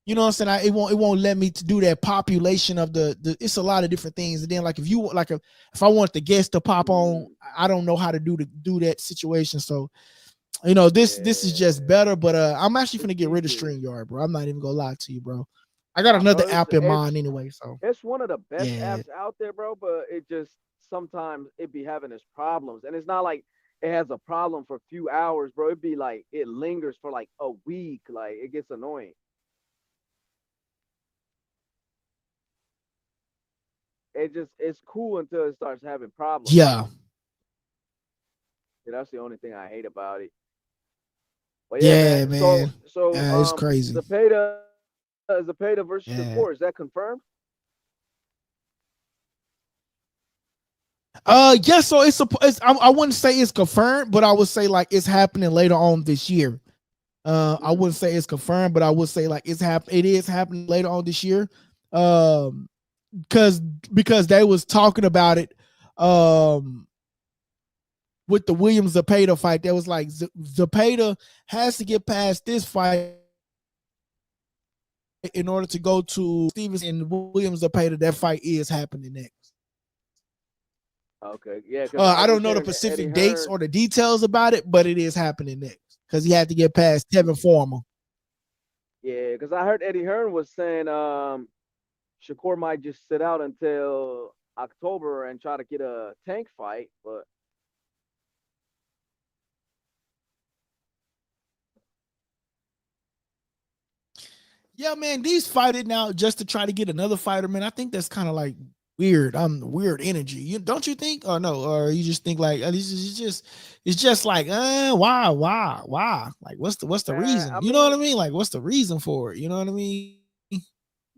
You know what I'm saying? It won't let me to do that population of the. It's a lot of different things. And then like if I want the guest to pop on, Mm, I don't know how to do that situation. So this is just yeah, better. But I'm actually it's gonna get rid of easy. StreamYard, bro. I'm not even gonna lie to you, bro. I got Nah, another bro, app in mind anyway. So it's one of the best yeah, apps out there, bro. But it just sometimes it be having its problems, and it's not like it has a problem for a few hours, bro. It be like it lingers for like a week. Like it gets annoying. It's cool until it starts having problems. yeah, Yeah, that's the only thing I hate about it. But yeah, yeah, man. So man. so Yeah, it's crazy. Zapata versus Yeah. Shakur, is that confirmed? Yeah. So I wouldn't say it's confirmed, but I would say like it's happening later on this year. I Mm, wouldn't say it's confirmed, but I would say like it is happening later on this year. Um, because they was talking about it. With the Williams Zapata fight, that was like Zapata has to get past this fight in order to go to Stevens and Williams Zapata. That fight is happening next. okay, yeah, because I I was don't just know the hearing Eddie specific dates Hearn. or the details about it, but it is happening next because he had to get past Tevin Former. Yeah, because I heard Eddie Hearn was saying Shakur might just sit out until October and try to get a tank fight, but Yeah, man, these fighting now just to try to get another fighter, man. I think that's kind of like weird. Weird energy. You don't you think? Or no? Or you just think like it's just like why? Like what's the man, reason? I You know what I mean, mean? Like what's the reason for it? You know what I mean?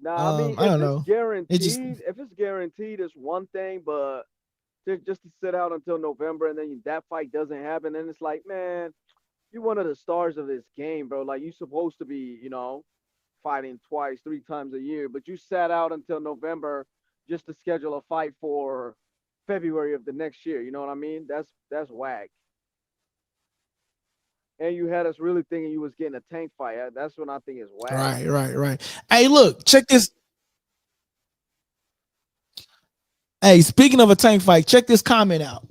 nah, I mean, I don't know. It just if it's guaranteed, it's one thing, but just to sit out until November, and then that fight doesn't happen, and it's like, man, you're one of the stars of this game, bro. Like, you're supposed to be, fighting twice, 3 times a year, but you sat out until November just to schedule a fight for February of the next year. You know what I mean? That's whack. And you had us really thinking you was getting a Tank fight. That's what I think is whack. Right. Hey, look, check this. Hey, speaking of a Tank fight, check this comment out.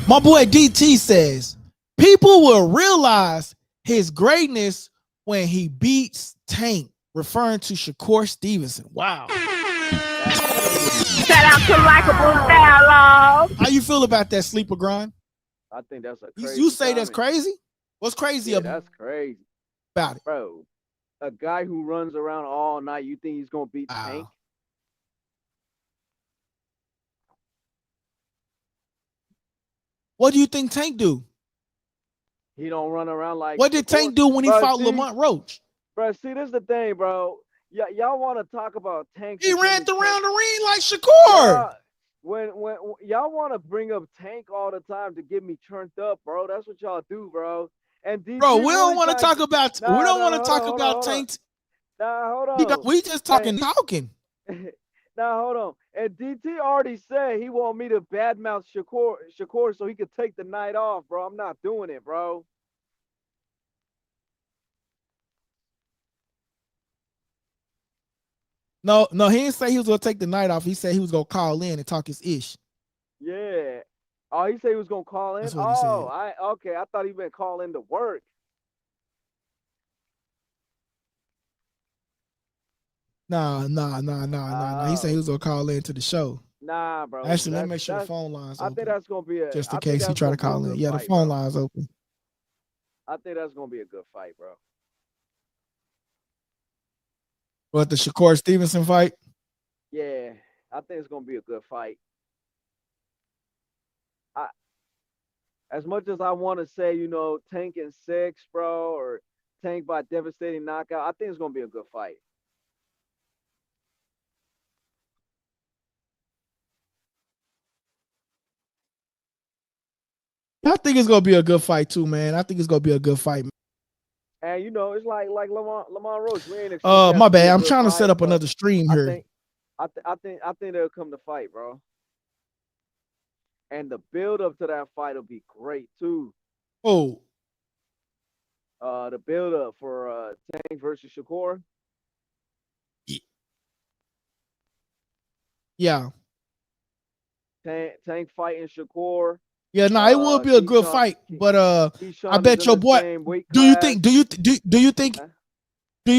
My boy DT says, people will realize his greatness when he beats Tank, referring to Shakur Stevenson. Wow. Shout out to Likeable Dialogue. How you feel about that, Sleeper Grind? I think that's a crazy You say comment. that's crazy? What's crazy That's crazy. about it? Bro, a guy who runs around all night, you think he's going to beat Tank? What do you think Tank do? He don't run around like. What did Tank do when he fought see, Lamont Roach? Bro, see, this is the thing, bro. Y'all want to talk about Tank? He ran around the ring like Shakur. When y'all want to bring up Tank all the time to get me turned up, bro. That's what y'all do, bro. And DT bro, we really don't want to talk about. Nah, we don't want to talk hold about on. Tank. Nah, hold on. We just talking. Now hold on. And DT already said he want me to badmouth Shakur so he could take the night off, bro. I'm not doing it, bro. No, he didn't say he was gonna take the night off. He said he was gonna call in and talk his ish. Yeah. Oh, he said he was gonna call in. That's what he said. I thought he been calling to work. Nah. He said he was gonna call in to the show. Nah, bro. Actually, let me make sure the phone lines open. I think that's gonna be a just in case he try to call in. Yeah, the phone lines open. I think that's gonna be a good fight, bro. What, the Shakur Stevenson fight? Yeah, I think it's gonna be a good fight. As much as I want to say, Tank in 6, bro, or Tank by devastating knockout, I think it's gonna be a good fight. I think it's gonna be a good fight too, man. I think it's gonna be a good fight. And it's like Lamont Roach. We ain't my bad. I'm trying to set up another stream here. I think they'll come to fight, bro. And the build up to that fight will be great too. Oh. The build up for Tank versus Shakur. Yeah. Tank fighting Shakur. Yeah, it will be a good fight, but I bet your boy. Do you think? Do you think? Do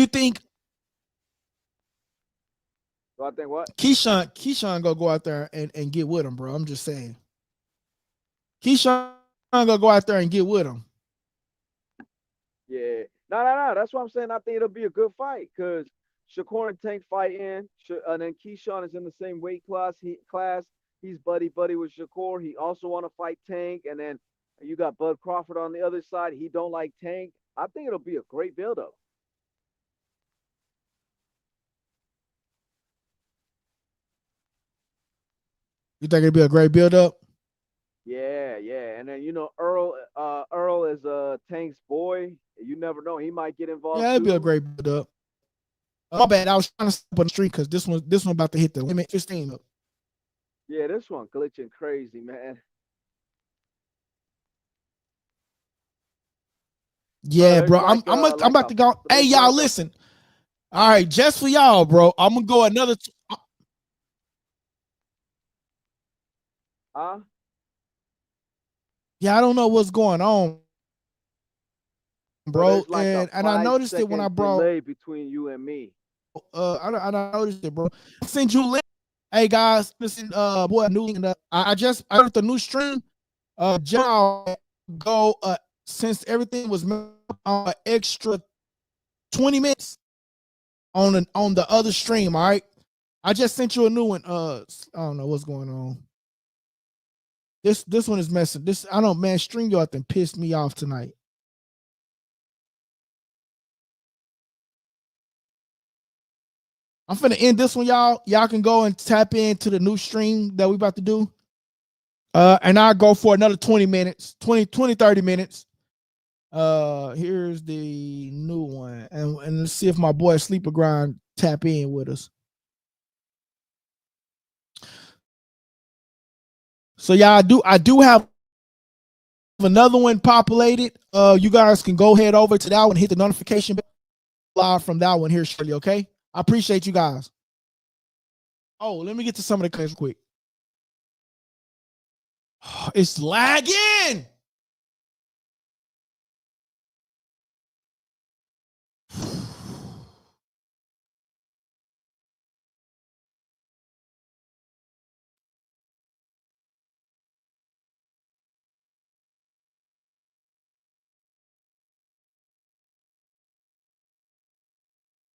I think what? Keyshawn gonna go out there and get with him, bro. I'm just saying. Keyshawn gonna go out there and get with him. Yeah, no. That's what I'm saying. I think it'll be a good fight because Shakur and Tank fighting, and then Keyshawn is in the same weight class. He's buddy with Shakur. He also want to fight Tank, and then you got Bud Crawford on the other side. He don't like Tank. I think it'll be a great build-up. You think it'll be a great build-up? Yeah. And then Earl is Tank's boy. You never know. He might get involved. Yeah, it'll be a great build-up. My bad. I was trying to step on the street because this one about to hit the limit 15 up. Yeah, this one glitching crazy, man. Yeah, bro. I'm about to go. Hey, y'all, listen. All right, just for y'all, bro. I'm gonna go another. Yeah, I don't know what's going on, bro. Like and I noticed it when I brought delay between you and me. I noticed it, bro. I sent you a link. Hey guys, listen, boy, I heard the new stream. Jermall go since everything was extra 20 minutes on the other stream. All right, I just sent you a new one. I don't know what's going on. This one is messing. StreamYard then pissed me off tonight. I'm finna end this one, y'all. Y'all can go and tap into the new stream that we about to do. And I'll go for another 20 minutes, 30 minutes. Here's the new one. And let's see if my boy Sleeper Grind tap in with us. So yeah, I do have another one populated. You guys can go head over to that one, hit the notification bell live from that one here shortly, okay? I appreciate you guys. Oh, let me get to some of the comments quick. It's lagging.